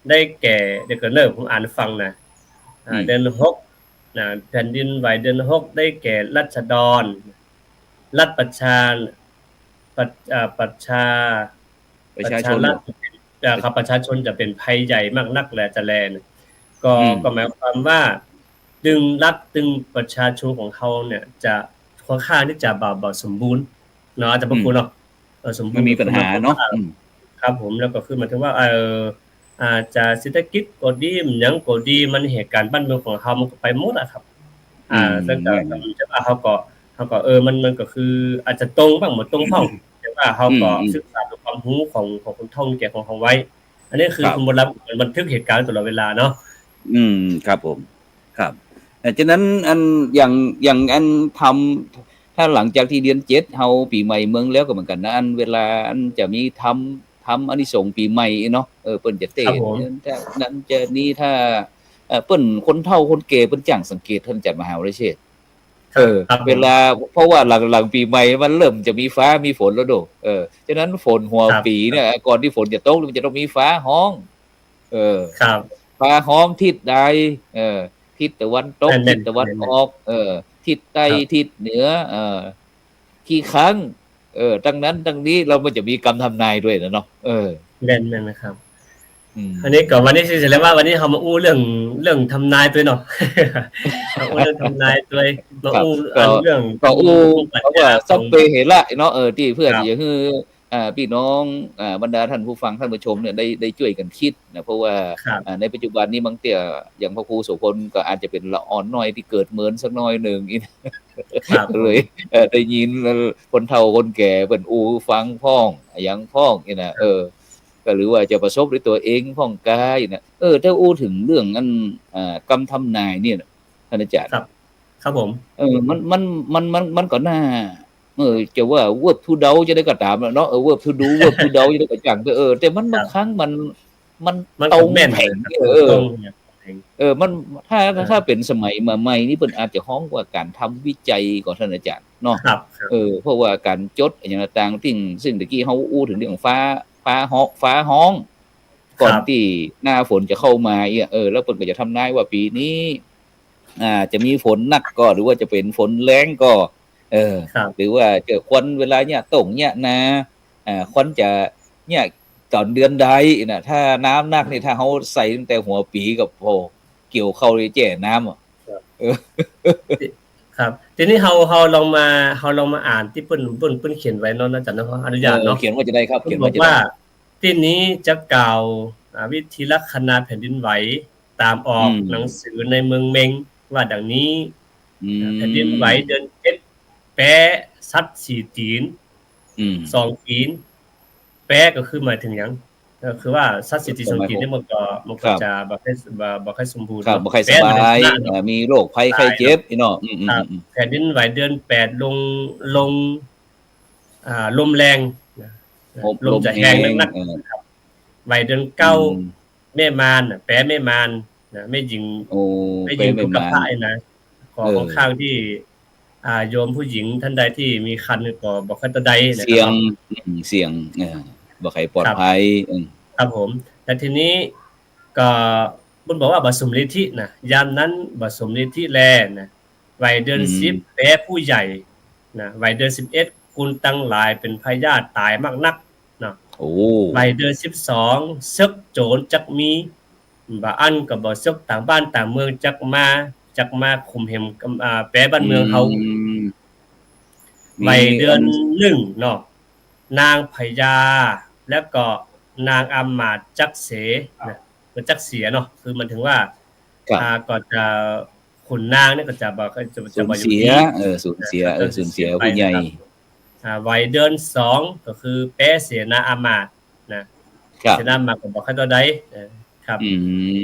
ได้แก่เดี๋ยวก่อนเริ่มผมอ่านฟังนะเดือน6นะแผ่นดินไหวเดือน6ได้แก่รัชฎรรัฐประชาชนครับประชาชนจะเป็นภัยใหญ่มากนักแลจะแลก็หมายความว่าดึงประชาชนของเขาเนี่ยจะค่อนข้างที่จะบ่สมบูรณ์เนาะอาจจะบางคนเนาะสมบูรณ์ไม่มีปัญหาเนาะ ครับผมแล้วก็คือหมายถึงว่าอาจจะเศรษฐกิจก็ดีหยังก็ดีมันเหตุการณ์บ้านเมืองของเขามันก็ไปหมดอะครับซึ่งแต่ว่าเขาก็มันก็คืออาจจะตรงบ้างหมดตรงบ้างแต่ว่าเขาก็ศึกษาด้วยความรู้ของคนเฒ่าแก่ของเขาไว้อันนี้คือคุณบนรับบันทึกเหตุการณ์ตลอดเวลาเนาะครับผมครับฉะนั้นอันอย่างอันทำถ้าหลังจากที่เดือน7เฮาปีใหม่เมืองแล้วก็เหมือนกันนะอันเวลาอันจะมีทำอานิสงส์ปีใหม่เนาะเปิ้นจะเตะนั้นจะนี่ถ้าเปิ้นคนเฒ่าคนแก่เปิ้นจ้างสังเกตท่านอาจารย์มหาวิเชษฐ์เวลาเพราะว่าหลังปีใหม่มันเริ่มจะมีฟ้ามีฝนแล้วโดฉะนั้นฝนหัวปีเนี่ยก่อนที่ฝนจะตกมันจะต้องมีฟ้าฮ้องครับฟ้าฮ้องทิศใดทิศตะวันตกทิศตะวันออกทิศใต้ทิศเหนือกี่ครั้งดังนั้นดังนี้เรามันจะมีกรรมทำนายด้วยนะเนาะแม่นนะครับอันนี้ก็วันนี้สิเสร็จแล้วว่าวันนี้เฮามาอู้เรื่องทำนายตัวเนาะอู้เรื่องทำนายตัวมาอู้เรื่องก็อู้เพราะว่าสักไปเห็นละเนาะที่เพื่อนอย่าคือพี่น้องบรรดาท่านผู้ฟังท่านผู้ชมเนี่ยได้ช่วยกันคิดนะเพราะว่าในปัจจุบันนี้บางเตี่ยอย่างพระครูโสพลก็อาจจะเป็นละอ่อนน้อยที่เกิดเหมือนสักน้อยนึงอีกเลยได้ยินคนเฒ่าคนแก่เพิ่นอู้ฟังพ้องอย่างพ้องนี่นะก็หรือว่าจะประสบด้วยตัวเองพ้องกายนะถ้าอู้ถึงเรื่องอันกรรมทำนายเนี่ยท่านอาจารย์ครับผมมันก็น่าจะว่า verb to do จะได้ก็ตามเนาะverb to do verb to do จะได้ก็จังแต่มันบางครั้งมันตรงแม่นมันถ้าเป็นสมัยมาใหม่นี่เพิ่นอาจจะฮ้องว่าการทำวิจัยของท่านอาจารย์เนาะเพราะว่าการจดอย่างต่างๆซึ่งตะกี้เฮาอู้ถึงเรื่องฟ้าฮ้องก่อนที่หน้าฝนจะเข้ามาแล้วเพิ่นก็จะทำนายว่าปีนี้จะมีฝนหนักก็หรือว่าจะเป็นฝนแล้งก็หรือว่าเจอควันเวลาเนี่ยตกเนี่ยนะควันจะเนี่ยตอนเดือนใดน่ะถ้าน้ำนักนี่ถ้าเฮาใส่ตั้งแต่หัวปีกับโเกี่ยวเข้าเลยแจ่น้ำครับทีนี้เฮาลองมาอ่านที่เพิ่นเขียนไว้เนาะอาจารย์เนาะอนุญาตเนาะเขียนว่าจะได้ครับเขียนว่าจะได้ว่าที่นี้จะกล่าววิธีลัคนาแผ่นดินไหวตามออกหนังสือในเมืองเมงว่าดังนี้แผ่นดินไหวเดือน7แปะซัด4ตีน2ตีนแปะก็คือหมายถึงหยังก็คือว่าซัด4ตีน2ตีนนี่มันก็จะบ่ค่อยสมบูรณ์บ่ค่อยสบายมีโรคภัยไข้เจ็บเนาะแผ่นดินไหวเดือน8ลงลมแรงลมจะแรงนักไหวเดือน9แม่มารแปะแม่มารแม่หญิงแม่หญิงถูกกับพระนะของข้างที่โยมผู้หญิงท่านใดที่มีครรภ์ก็บ่ค่อยตะใดนะครับเสี่ยงบ่ค่อยปลอดภัยครับผมแต่ทีนี้ก็เพิ่นบอกว่าบ่สมฤทธินะยามนั้นบ่สมฤทธิแลนะไหวเดือน10แปะผู้ใหญ่นะไหวเดือน11กุลตั้งหลายเป็นพยาธิตายมากนักเนาะ โอ้ ใบเดือน12ซึกโจรจักมีบ่อันก็บ่ซึกต่างบ้านต่างเมืองจักมาคุมเหมแปรบ้านเมืองเฮาใบเดือน1เนาะนางพญาแล้วก็นางอำมาตย์จักเสนะคือจักเสียเนาะคือมันถึงว่าครับก็จะขุนนางเนี่ยก็จะบ่จะ สูญ บ่อยู่ เสีย ดี สูญเสียสูญเสียผู้ใหญ่ ไว้เดือน2ก็คือแป้เสนาอามาตย์นะครับ เสนาอามาตย์ก็บ่ค่อยเท่าใดครับ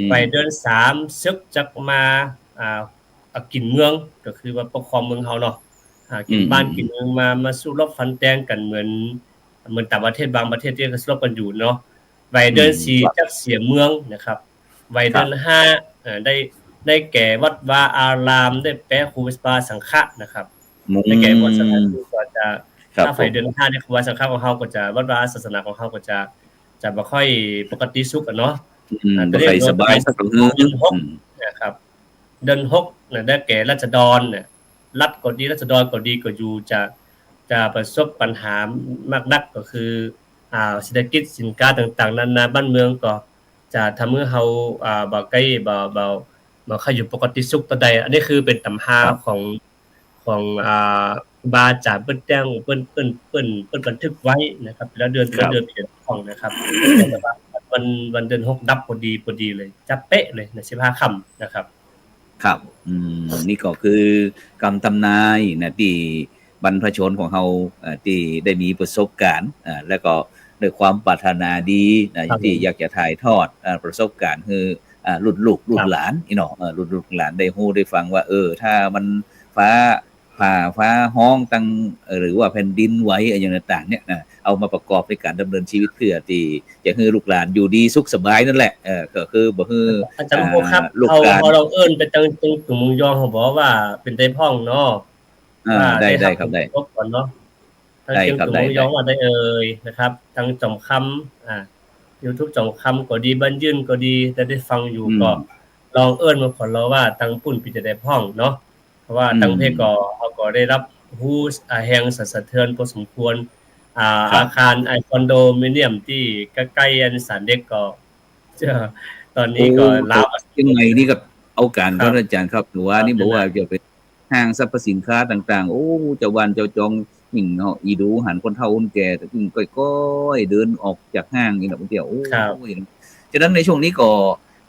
ไว้เดือน3ซึกจักมากินเมืองก็คือว่าปกครองเมืองเฮาเนาะกินบ้านกินเมืองมาสู้รบฟันแตงกันเหมือนต่างประเทศบางประเทศที่ก็สู้รบกันอยู่เนาะไว้เดือน4จักเสียเมืองนะครับไว้เดือน5ได้แก่วัดวาอารามได้แปะครูบาสังฆะนะครับได้แก่วัดสถานที่ก็จะถ้าไฟเดือน5เนี่ยครูบาสังฆะของเฮาก็จะวัดวาศาสนาของเฮาก็จะบ่ค่อยปกติสุขเนาะบ่ค่อยสบายสักเดือนนะครับเดือน6น่ะได้แก่ราษฎรเนี่ยรัฐก็ดีราษฎรก็ดีก็อยู่จะประสบปัญหามากนักก็คือเศรษฐกิจสินค้าต่างๆนานาบ้านเมืองก็จะทำให้เฮาบ่ใกล้บ่ค่อยอยู่ปกติสุขตอนใดอันนี้คือเป็นตำราของบาอาจารย์เปิ้นแจ้งเปิ้นบันทึกไว้นะครับแล้วเดือนเปลี่ยนของนะครับแต่ว่าวันเดือน6ดับพอดีเลยจับเป๊ะเลยใน15ค่ำนะครับครับนี่ก็คือกำตำนายนะที่บรรพชนของเฮาที่ได้มีประสบการณ์แล้วก็ด้วยความปรารถนาดีนะที่อยากจะถ่ายทอดประสบการณ์คือรุ่นลูกรุ่นหลานอีเนาะรุ่นลูกหลานได้ฮู้ได้ฟังว่าถ้ามันฟ้าห้องตั้งหรือว่าแผ่นดินไหวอะไรอย่างต่างๆเนี่ยเอามาประกอบในการดำเนินชีวิตเพื่อที่จะให้ลูกหลานอยู่ดีสุขสบายนั่นแหละก็คือบ่ฮืออาจารย์โอครับเราเอิ้นไปตั้งตรงเมืองยองเขาบอกว่าเป็นได้พ่องเนาะได้ครับได้ก่อนเนาะทั้งเชียงตุงเมืองยองว่าได้นะครับทั้งจอมคำYouTube จอมคำก็ดีบ้านยื่นก็ดีแต่ได้ฟังอยู่ก็ลองเอิ้นมาขอเราว่าตั้งปุ่นปิจะได้พ่องเนาะเพราะว่าตั้งเพก็เฮาก็ได้รับฮู้แห่งสั่นสะเทือนพอสมควรอาคารคอนโดมิเนียมที่ใกล้ๆอันศาลเด็กก็ตอนนี้ก็ลาวยังไงนี่ก็เอาการครับอาจารย์ครับหรือว่านี่บอกว่าจะเป็นห้างสรรพสินค้าต่างๆโอ้เจ้าวันเจ้าจองหิ่งเฮาอีดูหันคนเฒ่าคนแก่ตึงก้อยๆเดินออกจากห้างนี่ดอกเดียวโอ้ยฉะนั้นในช่วงนี้ก็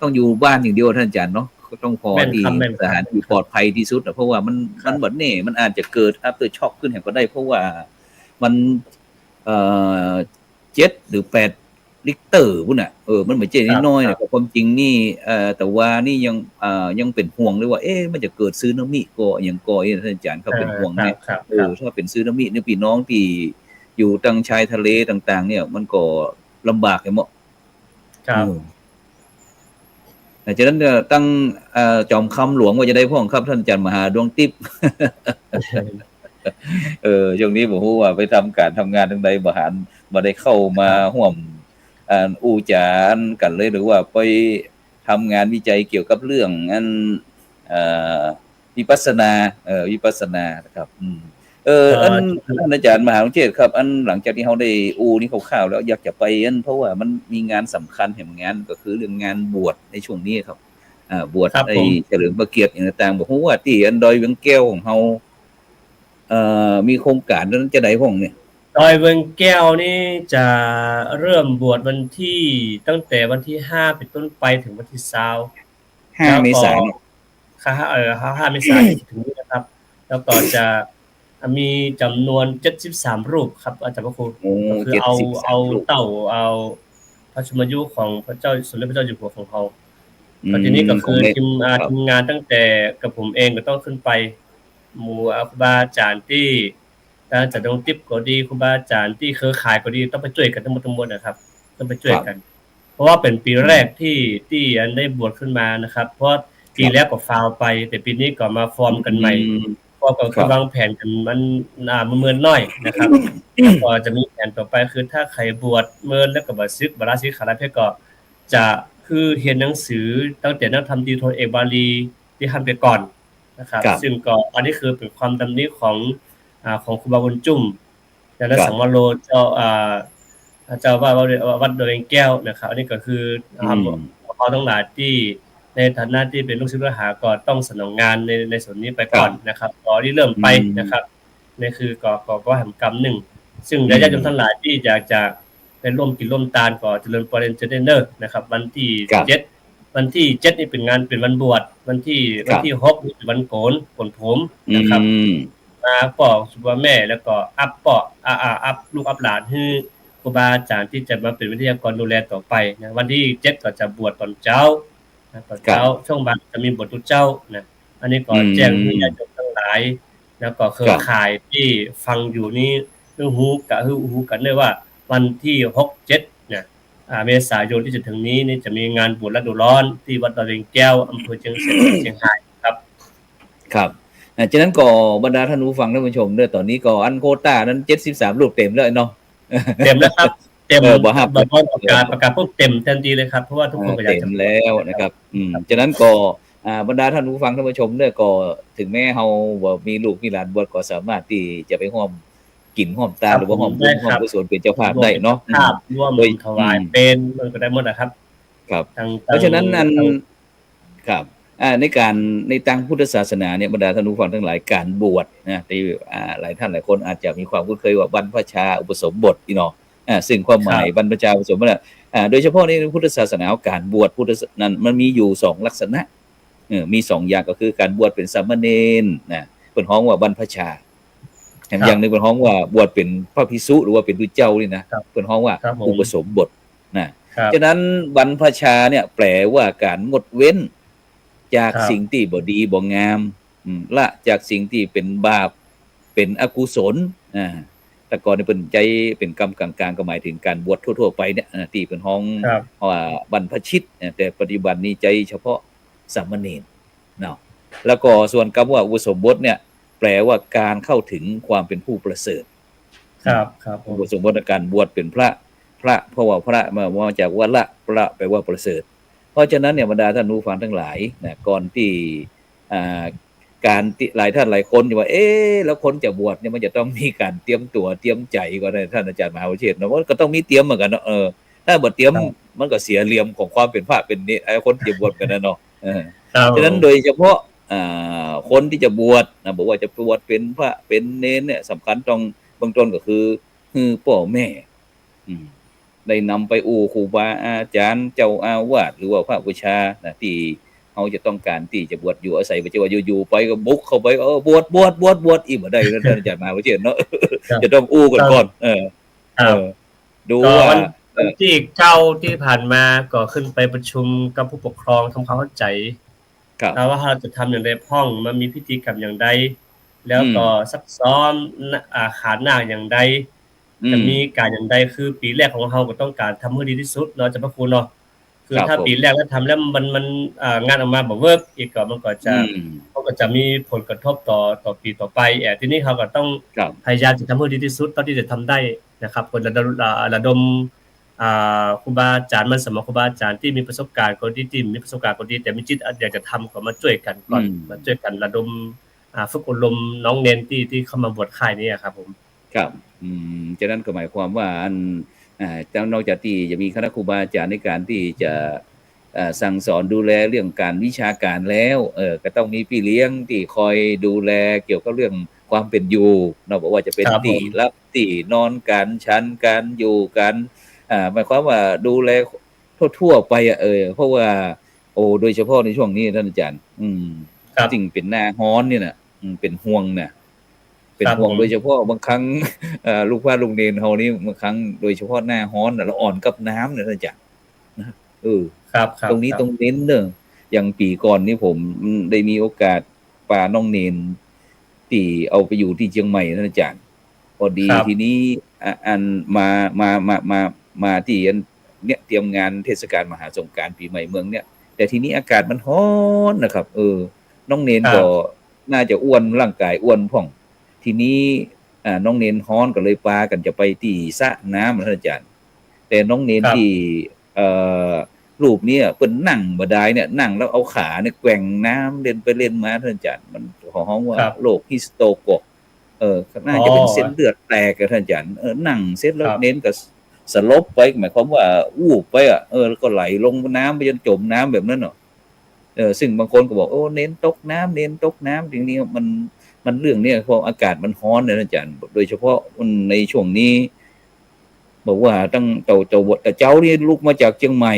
ต้องอยู่บ้านอย่างเดียวท่านอาจารย์เนาะก็ต้องพอที่สถานที่ปลอดภัยที่สุดเพราะว่ามันบ่แน่มันอาจจะเกิด after shock ขึ้นแห่งก็ได้เพราะว่ามัน7หรือ8ริกเตอร์พุ่นน่ะมันบ่ใช่น้อยๆน่ะความจริงนี่แต่ว่านี่ยังเป็นห่วงเลยว่ามันจะเกิดสึนามิก็หยังก็ท่านอาจารย์เขาเป็นห่วงเนี่ยถ้าเป็นสึนามิเนี่ยพี่น้องที่อยู่ทางชายทะเลต่างๆเนี่ยมันก็ลำบากเหมาะครับฉะนั้นตั้งจอมคำหลวงว่าจะได้พ่องครับท่านอาจารย์มหาดวงทิพย์ช่วงนี้บ่ฮู้ว่าไปทำการทำงานทางใดบ่ได้เข้ามาร่วมอู้จานกันเลยหรือว่าไปทำงานวิจัยเกี่ยวกับเรื่องวิปัสสนานะครับอาจารย์มหาวิทยาลัยครับหลังจากที่เฮาได้อู้นี่คร่าวๆแล้วอยากจะไปเพราะว่ามันมีงานสำคัญแห่งงานก็คือเรื่องงานบวชในช่วงนี้ครับบวชเฉลิมพระเกียรติอย่างต่างๆบ่ฮู้ว่าที่ดอยเวียงแก้วของเฮามีโครงการนั้นจะได้พ้องเนี่ยดอยเวียงแก้วนี่จะเริ่มบวชวันที่ตั้งแต่วันที่5เป็นต้นไปถึงวันที่5เมษายน5เมษายนถึงนี้นะครับแล้วก็จะมีจำนวน73รูปครับอาจารย์พระครูก็คือเอาเต่าเอาพระชนมายุของพระเจ้าสมเด็จพระเจ้าอยู่หัวของเขาก็ทีนี้ก็คือทีมงานตั้งแต่กับผมเองก็ต้องขึ้นไปหมู่ครูบาอาจารย์ที่จะต้องติบก็ดีครูบาอาจารย์ที่เครือข่ายก็ดีต้องไปช่วยกันทั้งหมดนะครับต้องไปช่วยกันเพราะว่าเป็นปีแรกที่อันได้บวชขึ้นมานะครับเพราะปีแรกก็ฟาวไปแต่ปีนี้ก็มาฟอร์มกันใหม่ก็คือวางแผนกันมันเมินน้อยนะครับก็จะมีแผนต่อไปคือถ้าใครบวชเมินแล้วก็บ่ซึกบ่ราศีขาราเพก็จะคือเรียนหนังสือตั้งแต่นักธรรมดีโทเอกบาลีที่ทำไปก่อนนะครับซึ่งก็อันนี้คือเป็นความดำริของครูบาบุญจุ่มและสังวโรเจ้า เจ้าว่าวัดดอยแก้วนะครับอันนี้ก็คือเขาทั้งหลายที่ในฐานะที่เป็นลูกศิษย์ลูกหาก็ต้องสนองงานในส่วนนี้ไปก่อนนะครับตอนที่เริ่มไปนะครับนี่คือก็แห่งกรรมหนึ่งซึ่งญาติโยมทั้งหลายที่อยากจะไปร่วมกินร่วมทานก็เจริญพรเจริญเนอร์นะครับวันที่7วันที่7นี่เป็นงานเป็นวันบวชวันที่6นี่เป็นวันโกนผมนะครับมาปอกสุภาแม่แล้วก็อัพปอกอัพลูกอัพหลานให้ครูบาอาจารย์ที่จะมาเป็นวิทยากรดูแลต่อไปนะวันที่7ก็จะบวชตอนเช้าตอนเช้าช่วงบ่ายจะมีบททุเจ้านะอันนี้ก็แจ้งให้ญาติโยมทั้งหลายแล้วก็เครือข่ายที่ฟังอยู่นี่ฮู้กันด้วยว่าวันที่6 7เนี่ยเมษายนที่จะถึงนี้นี่จะมีงานบวชฤดูร้อนที่วัดดอยแก้วอำเภอเชียงแสนเชียงรายครับฉะนั้นก็บรรดาท่านผู้ฟังท่านผู้ชมเด้อตอนนี้ก็อันโควต้านั้น73รูปเต็มแล้วเนาะเต็มแล้วครับเต็มบ่ครับประกาศพวกเต็มทันทีเลยครับเพราะว่าทุกคนก็อยากจะเต็มแล้วนะครับฉะนั้นก็บรรดาท่านผู้ฟังท่านผู้ชมเด้อก็ถึงแม้เฮาบ่มีลูกมีหลานบวชก็สามารถที่จะไปร่วมกินร่วมตาหรือว่าร่วมบุญร่วมกุศลเป็นเจ้าภาพได้เนาะร่วมถวายเป็นมันก็ได้หมดนะครับครับเพราะฉะนั้นนั้นครับในทางพุทธศาสนาเนี่ยบรรดาท่านผู้ฟังทั้งหลายการบวชนะที่หลายท่านหลายคนอาจจะมีความคุ้นเคยว่าบรรพชาอุปสมบทพี่น้องซึ่งความหมายบรรพชาอุปสมบทโดยเฉพาะในพุทธศาสนาการบวชพุทธนั้นมันมีอยู่2ลักษณะมี2อย่างก็คือการบวชเป็นสามเณรนะเพิ่นฮ้องว่าบรรพชาอย่างนึงเพิ่นฮ้องว่าบวชเป็นพระภิกษุหรือว่าเป็นผู้เจ้านี่นะเพิ่นฮ้องว่าอุปสมบทนะฉะนั้นบรรพชาเนี่ยแปลว่าการงดเว้นจากสิ่งที่บ่ดีบ่งามละจากสิ่งที่เป็นบาปเป็นอกุศลแต่ก่อนนี่เพิ่นใจเป็นกรรมกลางๆก็หมายถึงการบวชทั่วๆไปเนี่ยที่เพิ่นฮ้องว่าบรรพชิตแต่ปัจจุบันนี้ใจเฉพาะสามเณรเนาะแล้วก็ส่วนคำว่าอุปสมบทเนี่ยแปลว่าการเข้าถึงความเป็นผู้ประเสริฐครับอุปสมบทการบวชเป็นพระเพราะว่าพระมาจากว่าละพระแปลว่าประเสริฐเพราะฉะนั้นเนี่ยบรรดาท่านผู้ฟังทั้งหลายนะก่อนที่การหลายท่านหลายคนว่าแล้วคนจะบวชเนี่ยมันจะต้องมีการเตรียมตัวเตรียมใจก่อนนะท่านอาจารย์มหาวิเชษฐ์นะว่าก็ต้องมีเตรียมเหมือนกันเนาะถ้าบ่เตรียมมันก็เสียเหลี่ยมของความเป็นพระเป็นนี่คนจะบวชกันนะเนาะฉะนั้นโดยเฉพาะคนที่จะบวชนะบอกว่าจะบวชเป็นพระเป็นเณรเนี่ยสำคัญต้องเบื้องต้นก็คือพ่อแม่ได้นำไปครูบาอาจารย์เจ้าอาวาสหรือว่าพระบูชานะที่เขาจะต้องการที่จะบวชอยู่อาศัยไปจะว่าอยู่ๆไปก็บุกเข้าไปบวชอีกบ่ได้แล้วท่านอาจารย์มหาวิเชษฐ์เนาะจะต้องกันก่อนดูว่าที่เจ้าที่ผ่านมาก็ขึ้นไปประชุมกับผู้ปกครองทำความเข้าใจว่าเราจะทำอย่างไรห้องมันมีพิธีกรรมอย่างใดแล้วก็ซักซ้อมขาหน้าอย่างใดจะมีการอย่างใดคือปีแรกของเราก็ต้องการทำให้ดีที่สุดเนาะจะพระคุณเนาะคือถ้าปีแรกแล้วทำแล้วมันงานออกมาบ่เวิร์กอีกก็มันก็จะมีผลกระทบต่อปีต่อไปทีนี้เขาก็ต้องพยายามจะทำให้ดีที่สุดเท่าที่จะทำได้นะครับคนระดมครูบาอาจารย์มันสมครูบาอาจารย์ที่มีประสบการณ์คนที่มีประสบการณ์คนดีแต่มีจิตอยากจะทำก็มาช่วยกันก่อนมาช่วยกันระดมฝึกอบรมน้องเนนที่เข้ามาบวชค่ายนี้ครับผมครับฉะนั้นก็หมายความว่านอกจากที่จะมีคณะครูบาอาจารย์ในการที่จะสั่งสอนดูแลเรื่องการวิชาการแล้วก็ต้องมีพี่เลี้ยงที่คอยดูแลเกี่ยวกับเรื่องความเป็นอยู่เราบอกว่าจะเป็นที่รับที่นอนกันชั้นกันอยู่กันหมายความว่าดูแลทั่วๆไปเพราะว่าโดยเฉพาะในช่วงนี้ท่านอาจารย์จริงเป็นหน้าฮ้อนเนี่ยนะเป็นห่วงนะเป็นห่วงโดยเฉพาะบางครั้งลูกพระลูกเนรเฮานี่บางครั้งโดยเฉพาะหน้าฮ้อนเราอ่อนกับน้ำเนี่ยท่านอาจารย์ครับตรงนี้ต้องเน้นเด้ออย่างปีก่อนนี่ผมได้มีโอกาสพาน้องเนรที่เอาไปอยู่ที่เชียงใหม่ท่านอาจารย์พอดีทีนี้อันมาที่เนี่ยเตรียมงานเทศกาลมหาสงกรานต์ปีใหม่เมืองเนี่ยแต่ทีนี้อากาศมันร้อนนะครับน้องเนรก็น่าจะอ้วนร่างกายอ้วนพ่องทีนี้น้องเนรฮ้อนก็เลยพากันจะไปที่สระน้ำท่านอาจารย์แต่น้องเนรที่รูปนี้เพิ่นนั่งบ่ได้เนี่ยนั่งแล้วเอาขาเนี่ยแกว่งน้ำเล่นไปเล่นมาท่านอาจารย์มันฮ้องว่าโรคฮิสโตกน่าจะเป็นเส้นเลือดแตกท่านอาจารย์นั่งเสร็จแล้วเน้นก็ สลบไปหมายความว่าวูบไปแล้วก็ไหลลงน้ำไปจนจมน้ำแบบนั้นเนาะซึ่งบางคนก็บอกโอ้เน้นตกน้ำเน้นตกน้ำจริงๆมันเรื่องเนี้ยเพราะอากาศมันร้อนเนี่ยนะอาจารย์โดยเฉพาะในช่วงนี้บอกว่าตั้งแต่เจ้านี่ลูกมาจากเชียงใหม่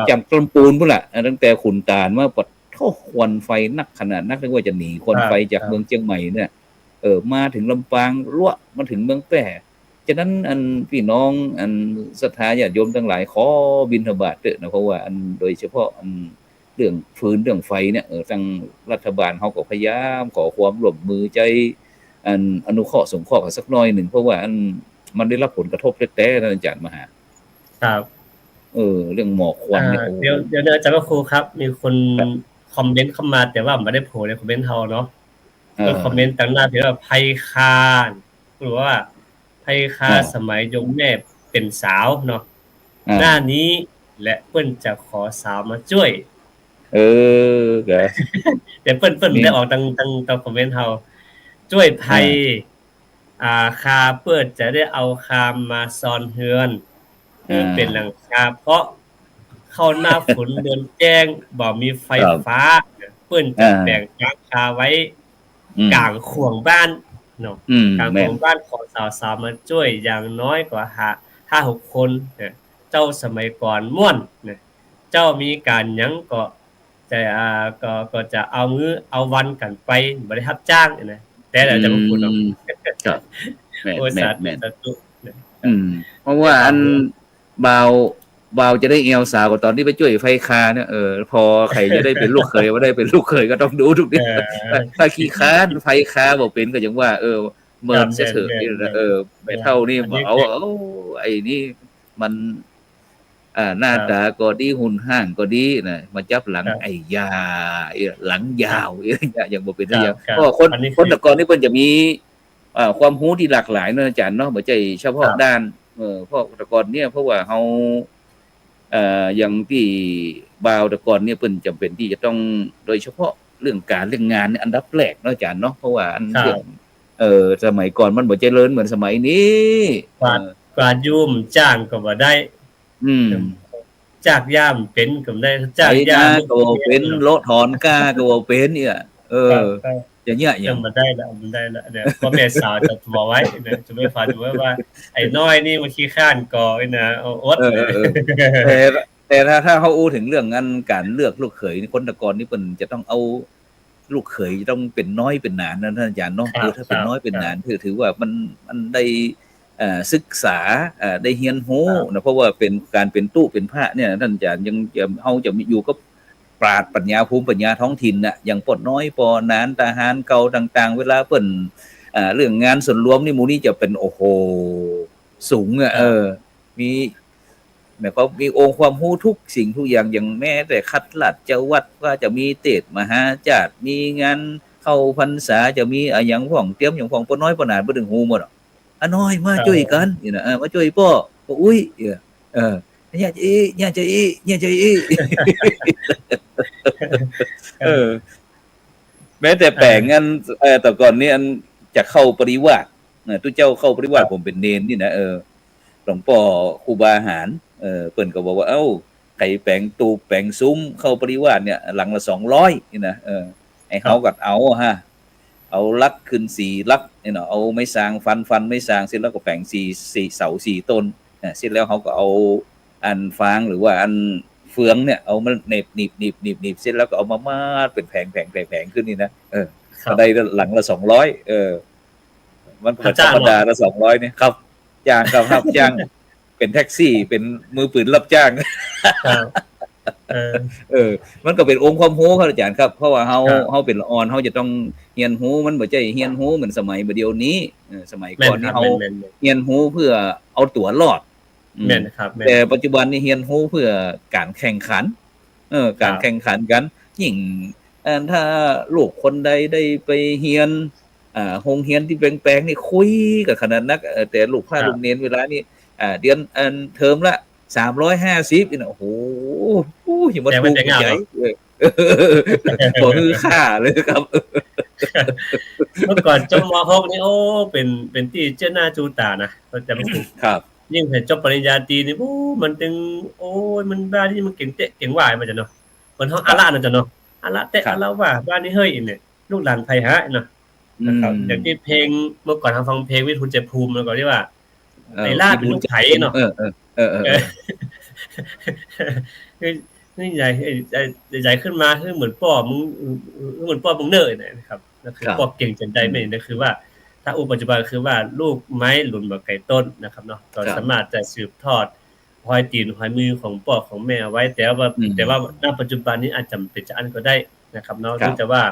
จากลำปูนพุ่นแหละตั้งแต่ขุนตาลมาปัดโท่ควันไฟนักขนาดนักนึกว่าจะหนีควันไฟจากเมืองเชียงใหม่เนี่ยมาถึงลำปางรั่วมาถึงเมืองแพร่ฉะนั้นพี่น้องศรัทธาญาติโยมทั้งหลายขอบิณฑบาตเถอะนะเพราะว่าโดยเฉพาะเรื่องฟืนเรื่องไฟเนี่ยทางรัฐบาลเขาก็พยายามขอความร่วมมือใจอนุเคราะห์สงเคราะห์กันสักหน่อยหนึ่งเพราะว่ามันได้รับผลกระทบแท้ๆนะอาจารย์มหาครับเรื่องหมอกควันเนี่ยเดี๋ยวอาจารย์พระครูครับมีคนคอมเมนต์เข้ามาแต่ว่าไม่ได้โผล่ในคอมเมนต์เฮาเนาะก็คอมเมนต์ต่างหน้าที่ว่าไพคานหรือว่าไพคาสมัยยมแม่เป็นสาวเนาะหน้านี้และเปิ้นจะขอสาวมาช่วยเดี๋ยวเปิ้นได้ออกตั้งคอมเมนต์เฮาช่วยไผคาเปิ้นจะได้เอาคามมาซ่อนเฮือนเป็นหลังคาเพราะเข้าหน้าฝนเดือนแจ้งบ่มีไฟฟ้าเปิ้นจะแบ่งหลังคาไว้กลางขวงบ้านเนาะกลางขวงบ้านขอสาวมาช่วยอย่างน้อยกว่า5-6 คนเจ้าสมัยก่อนม่วนเจ้ามีการหยังก็จะเอามื้อเอาวันกันไปบ่ได้รับจ้างนะแต่เราจะบ่พูดเนาะครับแม่นเพราะว่าบ่าวจะได้เอวสาวกว่าตอนที่ไปช่วยไฟคาเนี่ยพอใครจะได้เป็นลูกเขยว่าได้เป็นลูกเขยก็ต้องดูทุกนี้ถ้าขี้ค้านไฟคาบ่เป็นก็ยังว่าเมินเสียเถอะไม่เท่านี่เอาไอ้นี่มันหน้าตาก็ดีหุ่นห้างก็ดีนะมาจับหลังไอ้ยาหลังยาวอย่างบ่เป็นได้ยังเพราะคนแต่ก่อนนี่เพิ่นจะมีความรู้ที่หลากหลายเนาะอาจารย์เนาะบ่ใช่เฉพาะด้านเพราะแต่ก่อนเนี่ยเพราะว่าเฮาอย่างที่บ่าวแต่ก่อนเนี่ยเพิ่นจำเป็นที่จะต้องโดยเฉพาะเรื่องการเรื่องงานอันดับแรกเนาะอาจารย์เนาะเพราะว่าเรื่องสมัยก่อนมันบ่เจริญเหมือนสมัยนี้กว่ายุ่มจ้างก็บ่ได้จากย่ามเป็นก็ได้จากย่ามก็เป็นโลถอนกาก็เป็นเนี่ยอย่างเงี้ยยังบ่ได้แล้วเนี่ยพ่อแม่สาวจะบอกไว้นะจะไม่ฟังว่าไอ้น้อยนี่มันขี้ข้านก่อนะอดแต่ถ้าเฮาอู้ถึงเรื่องงานการเลือกลูกเขยคนแต่ก่อนนี่เพิ่นจะต้องเอาลูกเขยต้องเป็นน้อยเป็นหนานนะท่านอาจารย์เนาะถ้าเป็นน้อยเป็นหนานถือว่ามันได้ศึกษาได้เรียนรู้นะเพราะว่าเป็นการเป็นตู้เป็นพระเนี่ยท่านอาจารย์ยังเฮาจะอยู่กับปราชญ์ปัญญาภูมิปัญญาท้องถิ่นน่ะอย่างปอดน้อยปอนานทหารเก่าต่างๆเวลาเปิ้นเรื่องงานส่วนรวมนี่หมู่นี้จะเป็นโอ้โหสูงมีหมายความมีองค์ความรู้ทุกสิ่งทุกอย่างอย่างแม้แต่คัดลัดเจ้าวัดว่าจะมีเทศมหาจารย์มีงานเข้าพรรษาจะมีอย่างของเตรียมอย่างของปอน้อยปอนานบ่ถึงฮู้หมดน้อยมาช่วยกันนี่นะมาช่วยพ่ออุ้ยเนี่ยจะอีแม้แต่แปลงอันแต่ก่อนนี้อันจะเข้าปริวาสตุเจ้าเข้าปริวาสผมเป็นเนนนี่นะหลวงพ่อครูบาหารเพิ่นก็บอกว่าไข่แปลงตูแปลงซุ้มเข้าปริวาสเนี่ยหลังละ200นี่นะไอ้เฮาก็เอาลักขึ้น4ลักนี่เนาะเอาไม้สางฟันไม้สางเสร็จแล้วก็แปลง4เสา4ต้นเสร็จแล้วเขาก็เอาอันฟางหรือว่าอันเฟืองเนี่ยเอามาหนีบเสร็จแล้วก็เอามามาดเป็นแผงขึ้นนี่นะก็ได้หลังละ200มันธรรมดาละ200เนี่ยครับจ้างครับจ้างเป็นแท็กซี่เป็นมือปืนรับจ้างมันก็เป็นองค์ความรู้ครับอาจารย์ครับเพราะว่าเฮาเป็นละอ่อนเฮาจะต้องเรียนรู้มันบ่ใช่เรียนรู้เหมือนสมัยเดี๋ยวนี้สมัยก่อนนี่เฮาเรียนรู้เพื่อเอาตัวรอดแม่นครับแต่ปัจจุบันนี้เรียนรู้เพื่อการแข่งขันการแข่งขันกันยิ่งถ้าลูกคนใดได้ไปเรียนโรงเรียนที่แปลงๆนี่คุยกับขนาดนักแต่ลูกพาลูกเรียนเวลานี้เดือนเทอมละ350นี่นะโอ้โหหิมะทุกใหญ่บ่ฮือค่าเลยครับเมื่อก่อนจมม.6นี่เป็นที่เจ้าหน้าจูตานะก็จะบ่ถูกครับ ยิ่งเห็นจบปริญญาตรีนี่มันตึงโอ้ยมันบ้านที่มันเก่งเตะเก่งหวายมันจะเนาะมันเฮาอะละนั่นจะเนาะอะละเตะอะละว่าบ้านนี้เฮ้ยเนี่ยลูกหลานไผฮะเนาะนะครับอย่างที่เพลงเมื่อก่อนทำฟังเพลงวิทูลใจภูมิแล้วก็ที่ว่าไอ้ลาดเป็นลูกไผเนาะนี่ใหญ่ใหญ่ขึ้นมาคือเหมือนป้อมึงเหมือนป้อมึงเนยนะครับนั่นคือป้อเก่งจนได้ไม่นั่นคือว่าถ้าปัจจุบันคือว่าลูกไม้หล่นบ่ไกลต้นนะครับเนาะก็สามารถจะสืบทอดหอยตีนหอยมือของพ่อของแม่ไว้แต่ว่าณปัจจุบันนี้อาจจำเป็นจะอันก็ได้นะครับเนาะที่จะว่า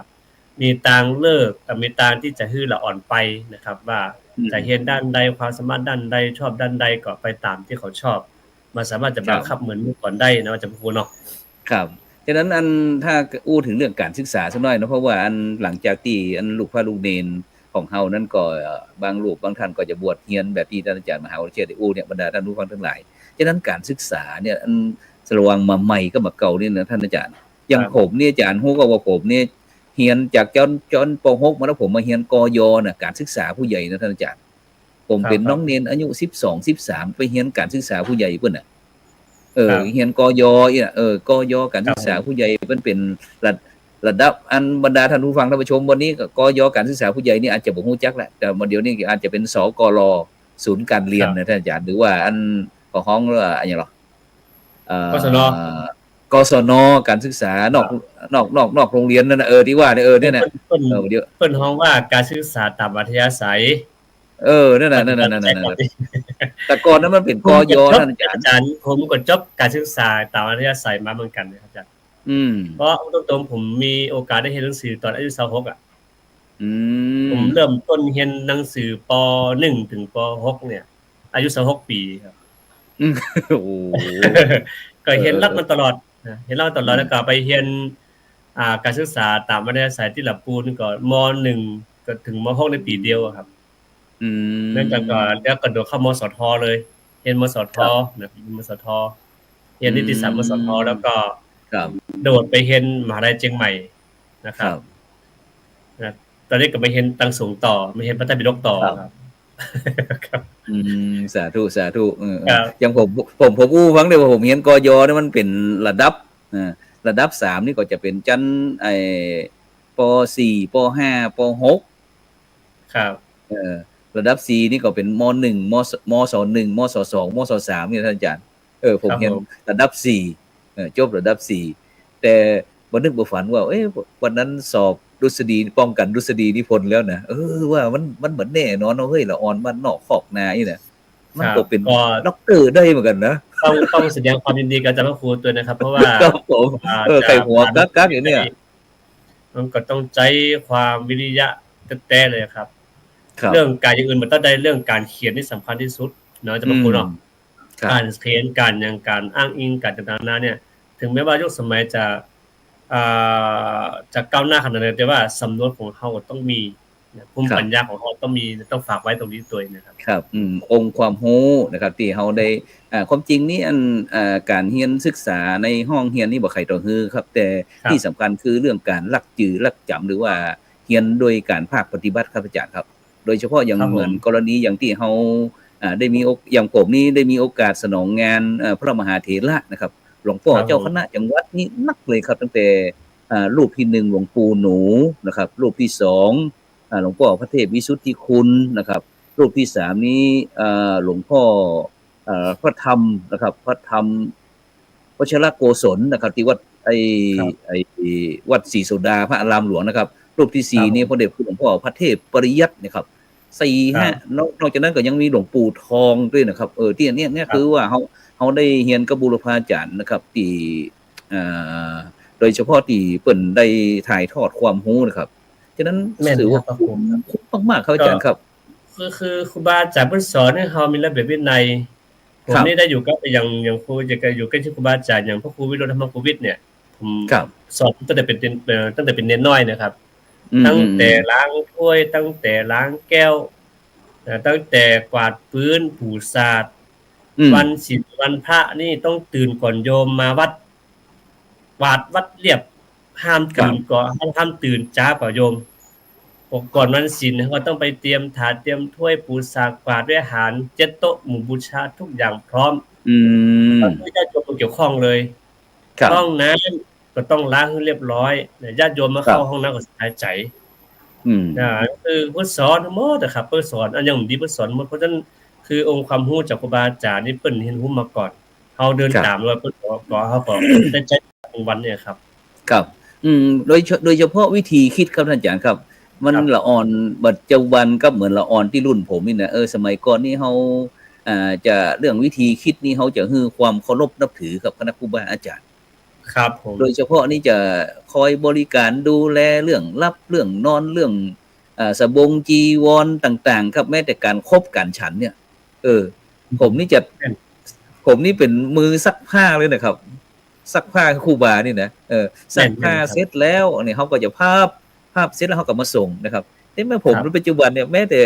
มีตางเลิกกับมีตางที่จะฮื้อละอ่อนไปนะครับว่าจะเรียนด้านใดความสามารถด้านใดชอบด้านใดก็ไปตามที่เขาชอบมันสามารถจะบังคับเหมือนเมื่อก่อนได้นะอาจารย์ครูเนาะครับฉะนั้นถ้าอู้ถึงเรื่องการศึกษาสักหน่อยเนาะเพราะว่าหลังจากที่ลูกพระลูกเนนของเฮานั้นก็บางลูกบางท่านก็จะบวชเรียนแบบที่ท่านอาจารย์มหาวิทยาลัยได้อู้เนี่ยบรรดาท่านผู้ฟังทั้งหลายฉะนั้นการศึกษาเนี่ยสระวังมาใหม่ก็มาเก่านี่นะท่านอาจารย์อย่างผมเนี่ยอาจารย์ฮู้ก็ว่าผมเนี่ยเรียนจากจนป .6 มาแล้วผมมาเรียนกยน่ะการศึกษาผู้ใหญ่นะท่านอาจารย์ผมเป็นน้องเนนอายุ12 13ไปเรียนการศึกษาผู้ใหญ่เพิ่นน่ะเรียนกยเนี่ยกยการศึกษาผู้ใหญ่มันเป็นระดับบรรดาท่านผู้ฟังท่านผู้ชมวันนี้ก็กยการศึกษาผู้ใหญ่นี่อาจจะบ่ฮู้จักแหละแต่เดี๋ยวนี้อาจจะเป็นสกลศูนย์การเรียนนะท่านอาจารย์หรือว่าของห้องว่าอันหยังหรอกศนกศนการศึกษานอกโรงเรียนนั่นน่ะที่ว่าเนี่ยเนี่ยน่ะเดี๋ยวเพิ่นฮ้องว่าการศึกษาตามอัธยาศัยนั่นน่ะแต่ก่อนนั้นมันเป็นกยนั่นอาจารย์ผมก็จบการศึกษาตามอัธยาศัยมาเหมือนกันนะครับอาจารย์เพราะตรงๆผมมีโอกาสได้เรียนหนังสือตอนอายุ26อ่ะผมเริ่มต้นเรียนหนังสือป.1 ถึงป.6 เนี่ยอายุ26 ปีครับโอ้ก็เรียนรักมันตลอดเรียนรักตลอดแล้วก็ไปเรียนการศึกษาตามอัธยาศัยที่ลำพูนก็ม.1 ก็ถึงม.6 ในปีเดียวครับเนื่องจากแล้วก็โดดเข้ามสทเลยเรียนมสทนะมสทเรียนนิติศาสตร์มสทแล้วก็โดดไปเรียนมหาวิทยาลัยเชียงใหม่นะครับนะตอนนี้ก็ไปเรียนตังสูงต่อไม่เรียนพระไตรปิฎกต่อครับสาธุอย่างผมอู้ฟังได้ว่าผมเรียนกยนี่มันเป็นระดับ3นี่ก็จะเป็นชั้นป.4 ป.5 ป.6ครับระดับ4นี่ก็เป็นม.1 มศ.1 มศ.2 มศ.3นี่ท่านอาจารย์ผมเรียนระดับ4จบระดับ4แต่บ่นึกบ่ฝันว่าวันนั้นสอบดุษฎีป้องกันดุษฎีนิพนธ์แล้วนะว่ามันเหมือนแน่นอนเฮ้ยละอ่อนบ้านนอกคอกนานี่นะมันก็เป็นด็อกเตอร์ได้เหมือนกันนะต้องแสดงความยินดีกับอาจารย์ครูด้วยนะครับเพราะว่าผมใครหัวกักอย่างเนี้ยมันก็ต้องใจความวิริยะแท้ๆเลยครับเรื่องการอย่างอื่นมันต้องได้เรื่องการเขียนที่สำคัญที่สุดเนาะอาจารย์ครูเนาะการเขียนการอ้างอิงการต่างๆเนี่ยถึงแม้ว่ายุคสมัยจะก้าวหน้าขนาดไหนแต่ว่าสำนวนของเฮาต้องมีภูมิปัญญาของเฮาต้องมีต้องฝากไว้ตรงนี้ด้วยนะครับครับองค์ความรู้นะครับที่เฮาได้ความจริงนี่การเรียนศึกษาในห้องเรียนนี่บ่ใครต้องฮือครับแต่ที่สำคัญคือเรื่องการลักจือลักจำหรือว่าเรียนโดยการภาคปฏิบัติครับอาจารย์ครับโดยเฉพาะอย่างเหมือนกรณีอย่างที่เฮาได้มีอย่างผมนี่ได้มีโอกาสสนองงานพระมหาเถระนะครับหลวงพ่อเจ้าคณะจังหวัดนี่นักเลยครับตั้งแต่รูปที่1หลวงปู่หนูนะครับรูปที่2หลวงพ่อพระเทพวิสุทธิคุณนะครับรูปที่3นี้หลวงพ่อพระธรรมนะครับพระธรรมวชิรโกศลนะครับที่วัดวัดศรีโสดาพระอารามหลวงนะครับรูปที่4นี่พระเดชคุณหลวงพ่อพระเทพปริยัตินะครับ4-5นอกจากนั้นก็ยังมีหลวงปู่ทองด้วยนะครับที่เนี่ยคือว่าเขาได้เรียนกับบุรพาจารย์นะครับที่โดยเฉพาะที่เปิ้นได้ถ่ายทอดความรู้นะครับฉะนั้นถือว่าคุ้มมากๆครับอาจารย์ครับคือครูบาอาจารย์เพิ่นสอนให้เฮามีระเบียบวินัยผมนี่ได้อยู่กับอย่างครูจะอยู่ใกล้ชิดครูบาอาจารย์อย่างพระครูวิโรจน์ธรรมโควิดเนี่ยผมสอนตั้งแต่เป็นเนนน้อยนะครับตั้งแต่ล้างถ้วยตั้งแต่ล้างแก้วตั้งแต่กวาดพื้นถูสาดวันศีลวันพระนี่ต้องตื่นก่อนโยมมาวัดกวาดวัดเรียบห้ามตื่นก่อนห้ามตื่นจ้ากว่าโยม ก่อนวันศีลเขาก็ต้องไปเตรียมถาดเตรียมถ้วยปูสากกวาดด้วยอาหารเจ็ดโต๊ะหมู่บูชาทุกอย่างพร้อม อืม ญาติโยมเกี่ยวข้องเลย ครับ ห้องน้ำก็ต้องล้างให้เรียบร้อยญาติโยมมาเข้าห้องน้ำก็สบายใจ อืม คือเพิ่นสอนทั้งหมดนะครับเพิ่นสอนอันอย่างดีเพิ่นสอนหมดเพราะฉะนั้นคือองค์ความรู้จากครูบาอาจารย์นี่เพิ่นเรียนรู้มาก่อนเฮาเดินตามแล้วเพิ่นก็เฮาก็ได้ใจวันเนี่ยครับ ครับโดยเฉพาะวิธีคิดครับท่านอาจารย์ครับ มัน ครับ ละอ่อนปัจจุบันก็เหมือนละอ่อนที่รุ่นผมนี่นะสมัยก่อนนี่เฮาจะเรื่องวิธีคิดนี่เฮาจะฮือความเคารพนับถือกับคณะครูบาอาจารย์ ครับผม โดยเฉพาะนี่จะคอยบริการดูแลเรื่องรับเรื่องนอนเรื่องสบงจีวรต่างๆ ครับแม้แต่การคบการฉันเนี่ย ผมนี่เป็นมือซักผ้าเลยนะครับ ซักผ้าครูบานี่นะซักผ้าเสร็จแล้วเนี่ยเขาก็จะภาพเสร็จแล้วเขาก็มาส่งนะครับแต่แม่ผมในปัจจุบันเนี่ยแม้แต่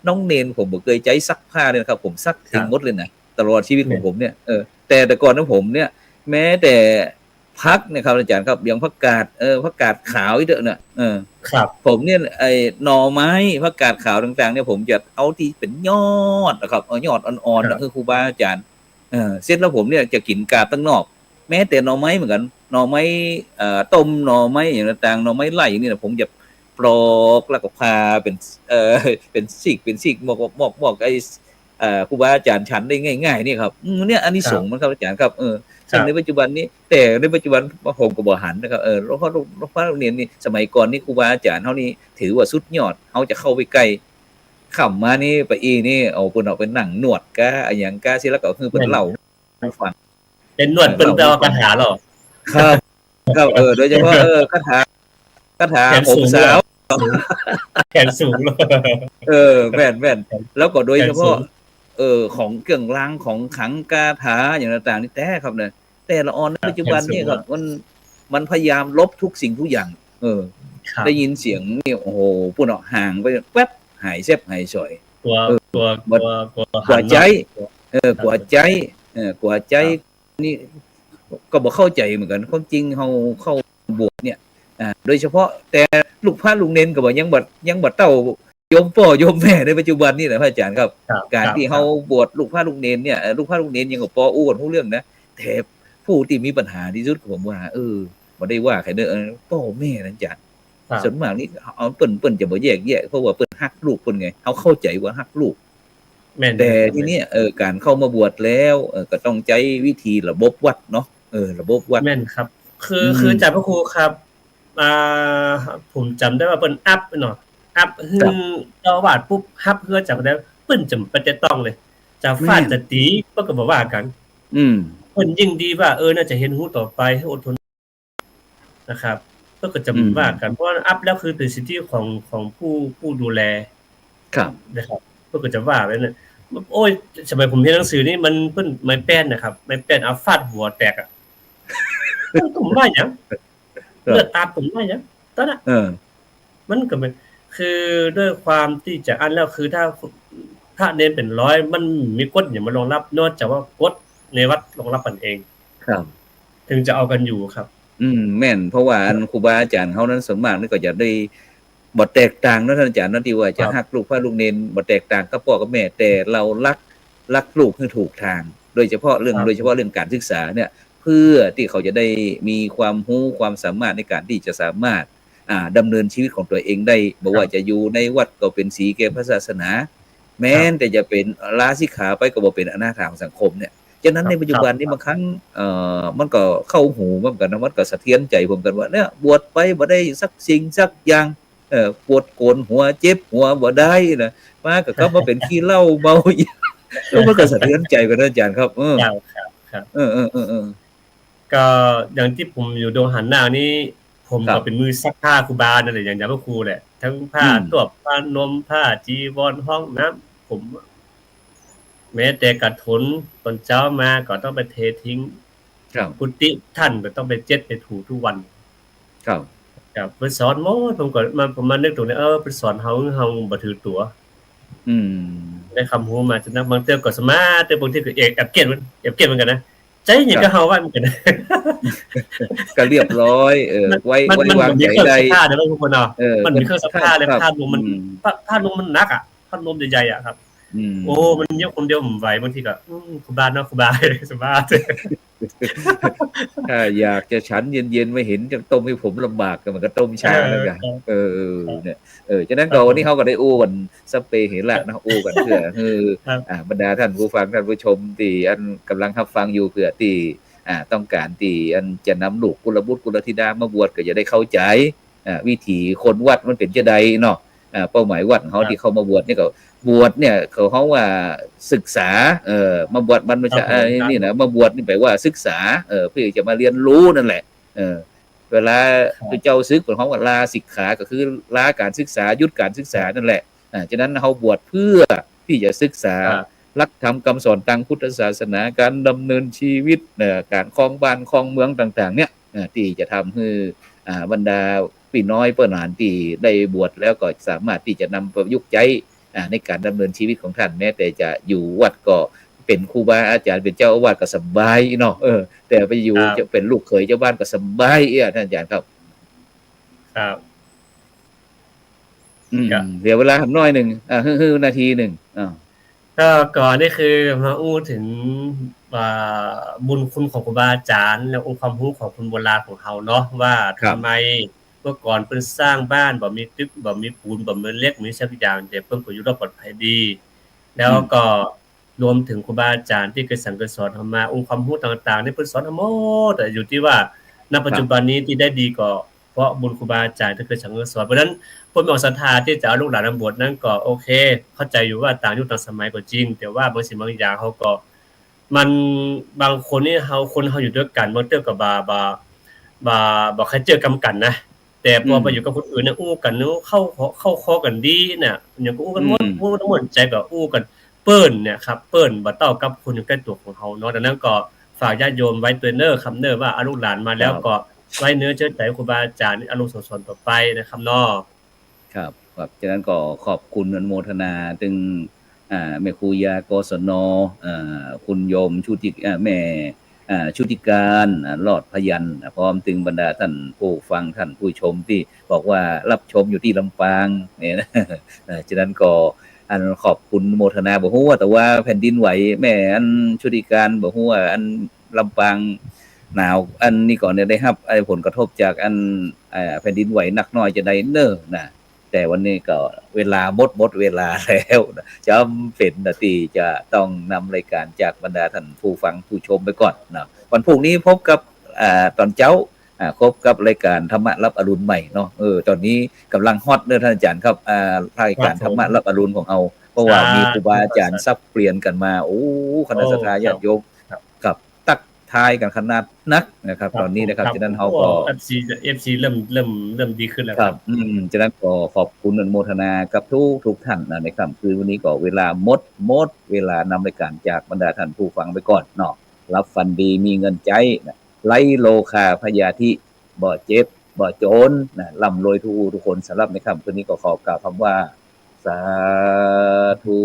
น้องเนนผมบ่เคยใจซักผ้าเลยนะครับ ผมซักเองหมดเลยนะตลอดชีวิตของผมเนี่ยแต่ก่อนของผมเนี่ย แม้แต่พักนะครับอาจารย์ครับอย่างผักกาดขาวอีกเด้อเนี่ยครับ ผมเนี่ยไอ้หน่อไม้ผักกาดขาวต่างๆเนี่ยผมจะเอาที่เป็นยอดนะครับเอายอดอ่อนๆนะคือครูบาอาจารย์เสร็จแล้วผมเนี่ยจะกินกาบตั้งนอก แม้แต่หน่อไม้เหมือนกันหน่อไม้ต้มหน่อไม้อย่างต่างๆหน่อไม้ไล่อย่างนี้นะผมจะปลอกแล้วก็พาเป็นซีกหมอกไอ้ครูบาอาจารย์ฉันได้ง่ายๆนี่ครับเนี่ยอันนี้สงส์มันครับอาจารย์ครับซึ่งในปัจจุบันนี้แต่ในปัจจุบันผมก็บ่หันนะครับหลวงพ่อโรงเรียนนี่สมัยก่อนนี่ครูบาอาจารย์เฮานี่ถือว่าสุดยอดเฮาจะเข้าไปใกล้ค่ำมานี่ไปอีนี่เอาเพิ่นเอาไปนั่งนวดกะอะหยังกะสิแล้วก็คือเพิ่นเล่าให้ฟัง เป็นนวดเปิ้นแปลว่าปัญหาเหรอ ครับโดยเฉพาะคาถาผมสาว แขนสูงเลย แม่นแล้วก็โดยเฉพาะของเครื่องรางของขลังคาถาอย่างต่างๆนี่แต่ครับเนี่ยแต่ละออนในปัจจุบันนี่ครับมันพยายามลบทุกสิ่งทุกอย่างได้ยินเสียงนี่โอ้โหพูดออกห่างไปแป๊บหายแซ่บหายสอย กว่าใจกว่าใจนี่ก็บ่เข้าใจเหมือนกันความจริงเฮาเข้าบวชเนี่ยโดยเฉพาะแต่ลูกพระลูกเนนก็บ่ยังบ่เต้าโยมพ่อโยมแม่ในปัจจุบันนี่แหละพระอาจารย์ครับการที่เฮาบวชลูกพระลูกเนนเนี่ยลูกพระลูกเนนยังก็ปออู้กันรู้เรื่องนะแต่ผู้ที่มีปัญหาที่สุดผมว่าบ่ได้ว่าใครเด้อพ่อแม่นั่นจ้ะส่วนมากนี่เอาเปิ้นจะบ่แยกเพราะว่าเปิ้นฮักลูกเพิ่นไงเฮาเข้าใจว่าฮักลูกแต่ทีนี้การเข้ามาบวชแล้วก็ต้องใช้วิธีระบบวัดเนาะระบบวัดแม่นครับคือจากพระครูครับผมจำได้ว่าเปิ้นอัพเนาะอัพคือเจ้าอาวาสปุ๊บฮับเพื่อจากนั้นเปิ้นจำเป็นจะต้องเลยจะฟาดจะตีเปิ้นก็บ่ว่ากันเปิ้นยิ่งดีว่าน่าจะเห็นฮู้ต่อไปให้อดทนนะครับเปิ้นก็จะว่ากันเพราะอัพแล้วคือเป็นสิทธิของผู้ดูแลครับนะครับเปิ้นก็จะว่าไว้นั่นโอ้ยสมัยผมเรียนหนังสือนี่มันเปิ้นไม้แป้นนะครับไม้แป้นเอาฟาดหัวแตกอ่ะผมว่าหยังเลือดอาบผมว่าหยังตอนน่ะมันก็เป็นคือด้วยความที่จะอันแล้วคือถ้าพระเนรเป็นร้อยมันมีกฎอย่างมารองรับนอกจากว่ากฎในวัดรองรับกันเองครับถึงจะเอากันอยู่ครับแม่นเพราะว่าอันครูบาอาจารย์เฮานั้นส่วนมากนี่ก็จะได้บ่แตกต่างเนาะท่านอาจารย์นั่นที่ว่าจะฮักลูกพระลูกเนรบ่แตกต่างกับพ่อกับแม่แต่เรารักลูกให้ถูกทางโดยเฉพาะเรื่องการศึกษาเนี่ยเพื่อที่เขาจะได้มีความรู้ความสามารถในการที่จะสามารถดำเนินชีวิตของตัวเองได้บ่ว่าจะอยู่ในวัดก็เป็นสีแก่พระศาสนาแม้แต่จะเป็นลาสิกขาไปก็บ่เป็นอนาถาของสังคมเนี่ยฉะนั้นในปัจจุบันนี้บางครั้งมันก็เข้าหูเหมือนกันนะมันก็สะเทือนใจผมกันว่าเนี่ยบวชไปบ่ได้สักสิ่งสักอย่างปวดโกนหัวเจ็บหัวบ่ได้นะมาก็กลับมาเป็นขี้เหล้าเมาแล้วมันก็สะเทือนใจกันอาจารย์ครับครับก็อย่างที่ผมอยู่ดงหันหน้านี่ผมก็เป็นมือซักผ้าครูบานั่นแหละอย่างพระครูแหละทั้งผ้าตวบผ้านมผ้าจีวรห้องน้ำผมแม้แต่กระถนตอนเช้ามาก็ต้องไปเททิ้งกุฏิท่านก็ต้องไปเจ็ดไปถูทุกวันครับเพิ่นสอนหมดผมมานึกตรงนี้เพิ่นสอนเฮาบ่ถือตัวได้คำรู้มาจนบางเทื่อก็สมาแต่บางทีก็แอบเกลียดเหมือนกันนะ ใจอย่างก็เฮาว่ามันกัน ก็เรียบร้อยไว้วาง มี ใจ เครื่อง ได้ ซักผ้าเด้อทุกคนเนาะมันมีเครื่องซักผ้าเลย ครับ ผ้าลมมัน อืม ผ้าลมมันหนักอ่ะผ้าลมใหญ่ๆอ่ะครับ โอ้มันเยอะคนเดียวผมไหวบางทีก็ครูบาเนาะครูบา สบาย ถ้าอยากจะฉันเย็นๆไม่เห็นจะต้มให้ผมลำบากก็มันก็ต้มช้าแล้วกันเนี่ยฉะนั้นก็วันนี้เขาก็ได้อู้กันสเปเห็นละนะอู้กันเพื่อบรรดาท่านผู้ฟังท่านผู้ชมที่อันกำลังรับฟังอยู่เพื่อที่ต้องการที่อันจะนำลูกกุลบุตรกุลธิดามาบวชก็จะได้เข้าใจวิถีคนวัดมันเป็นจะใดเนาะเป้าหมายวัดเขาที่เขามาบวชนี่ก็บวชเนี่ยเขาว่าศึกษามาบวชบรรพชานี่นะมาบวชนี่แปลว่าศึกษาเพื่อจะมาเรียนรู้นั่นแหละเวลาเจ้าศึกของเขาว่าลาสิกขาก็คือลาการศึกษายุดการศึกษานั่นแหละฉะนั้นเขาบวชเพื่อที่จะศึกษาหลักธรรมคำสอนทางพุทธศาสนาการดำเนินชีวิตการครองบ้านครองเมืองต่างๆเนี่ยที่จะทำให้บรรดาพี่น้อยเปิ้นหลานที่ได้บวชแล้วก็สามารถที่จะนำประยุกต์ใช้ในการดำเนินชีวิตของท่านแม้แต่จะอยู่วัดก็เป็นครูบาอาจารย์เป็นเจ้าอาวาสก็สบายเนาะแต่ไปอยู่จะเป็นลูกเขยเจ้าบ้านก็สบายท่านอาจารย์ครับครับเดี๋ยวเวลาน้อยหนึ่งนาทีหนึ่งก็ก่อนนี่คือมาอู้ถึงบุญคุณของครูบาอาจารย์และองค์ความรู้ของคนโบราณของเฮาเนาะว่าทำไมเมื่อก่อนเพิ่นสร้างบ้านบ่มีตึกบ่มีปูนบ่มีเหล็กมีสักอย่างแต่เพิ่นก็อยู่รอดปลอดภัยดีแล้วก็รวมถึงครูบาอาจารย์ที่เคยสั่งเคยสอนเฮามาองค์ความรู้ต่างๆนี่เพิ่นสอนทั้งหมดแต่อยู่ที่ว่าณปัจจุบันนี้ที่ได้ดีก็เพราะบุญครูบาอาจารย์ที่เคยสั่งเคยสอนเพราะฉะนั้นคนมีศรัทธาที่จะเอาลูกหลานมาบวชนั้นก็โอเคเข้าใจอยู่ว่าต่างยุคต่างสมัยก็จริงแต่ว่าบางสิ่งบางอย่างเฮาก็มันบางคนนี่เฮาอยู่ด้วยกันบางเทื่อก็บ่เคยเจอกันนะแต่พอไปอยู่กับคนอื่นเนี่ยอู้กันเนาะเข้าคอกันดีเนี่ยอย่างก็อู้กันม่วนใจก็อู้กันเปิ้นเนี่ยครับเปิ้นบ่เต้ากับคนอยู่ใกล้ตัวของเฮาเนาะดังนั้นก็ฝากญาติโยมไว้ตัวเน้อครับเน้อว่าเอาลูกหลานมาแล้วก็ไว้เนื้อเชื่อใจครูบาอาจารย์อนุสรณ์ต่อไปนะครับเนาะครับฉะนั้นก็ขอบคุณอนุโมทนาถึงแม่ครูยากศนคุณโยมชุติแม่ชุติการหลอดพยัญพร้อมถึงบรรดาท่านผู้ฟังท่านผู้ชมที่บอกว่ารับชมอยู่ที่ลำปางเนี่ยนะฉะนั้นก็ขอบคุณโมทนาบอกว่าแต่ว่าแผ่นดินไหวแม่อันชุติการบอกว่าอันลำปางหนาวอันนี้ก่อนเนี่ยได้รับผลกระทบจากอันแผ่นดินไหวหนักน้อยจะได้เน้อนะแต่วันนี้ก็เวลาหมดเวลาแล้วจำเป็นที่จะต้องนำรายการจากบรรดาท่านผู้ฟังผู้ชมไปก่อนนะวันพรุ่งนี้พบกับตอนเช้าพบกับรายการธรรมะรับอรุณใหม่เนาะตอนนี้กำลังฮอตเด้อท่านอาจารย์ครับรายการธรรมะรับอรุณของเราเพราะว่ามีครูบาอาจารย์ซับเปลี่ยนกันมาโอ้คณะสัตยาญาติโยมกับตักทายกันขนาดนักนะครับตอนนี้นะครับฉะนั้นเฮาก็ FC เริ่มดีขึ้นแล้วครับฉะนั้นก็ขอบคุณอนุโมทนากับทุกท่านในค่ำคืนวันนี้ก็เวลาหมดเวลานำรายการจากบรรดาท่านผู้ฟังไปก่อนเนาะรับฟันดีมีเงินใจไล่โลคาพยาธิบ่เจ็บบ่จนร่ำรวยทุกคนสำหรับในค่ำคืนนี้ก็ขอกล่าวคำว่าสาธุ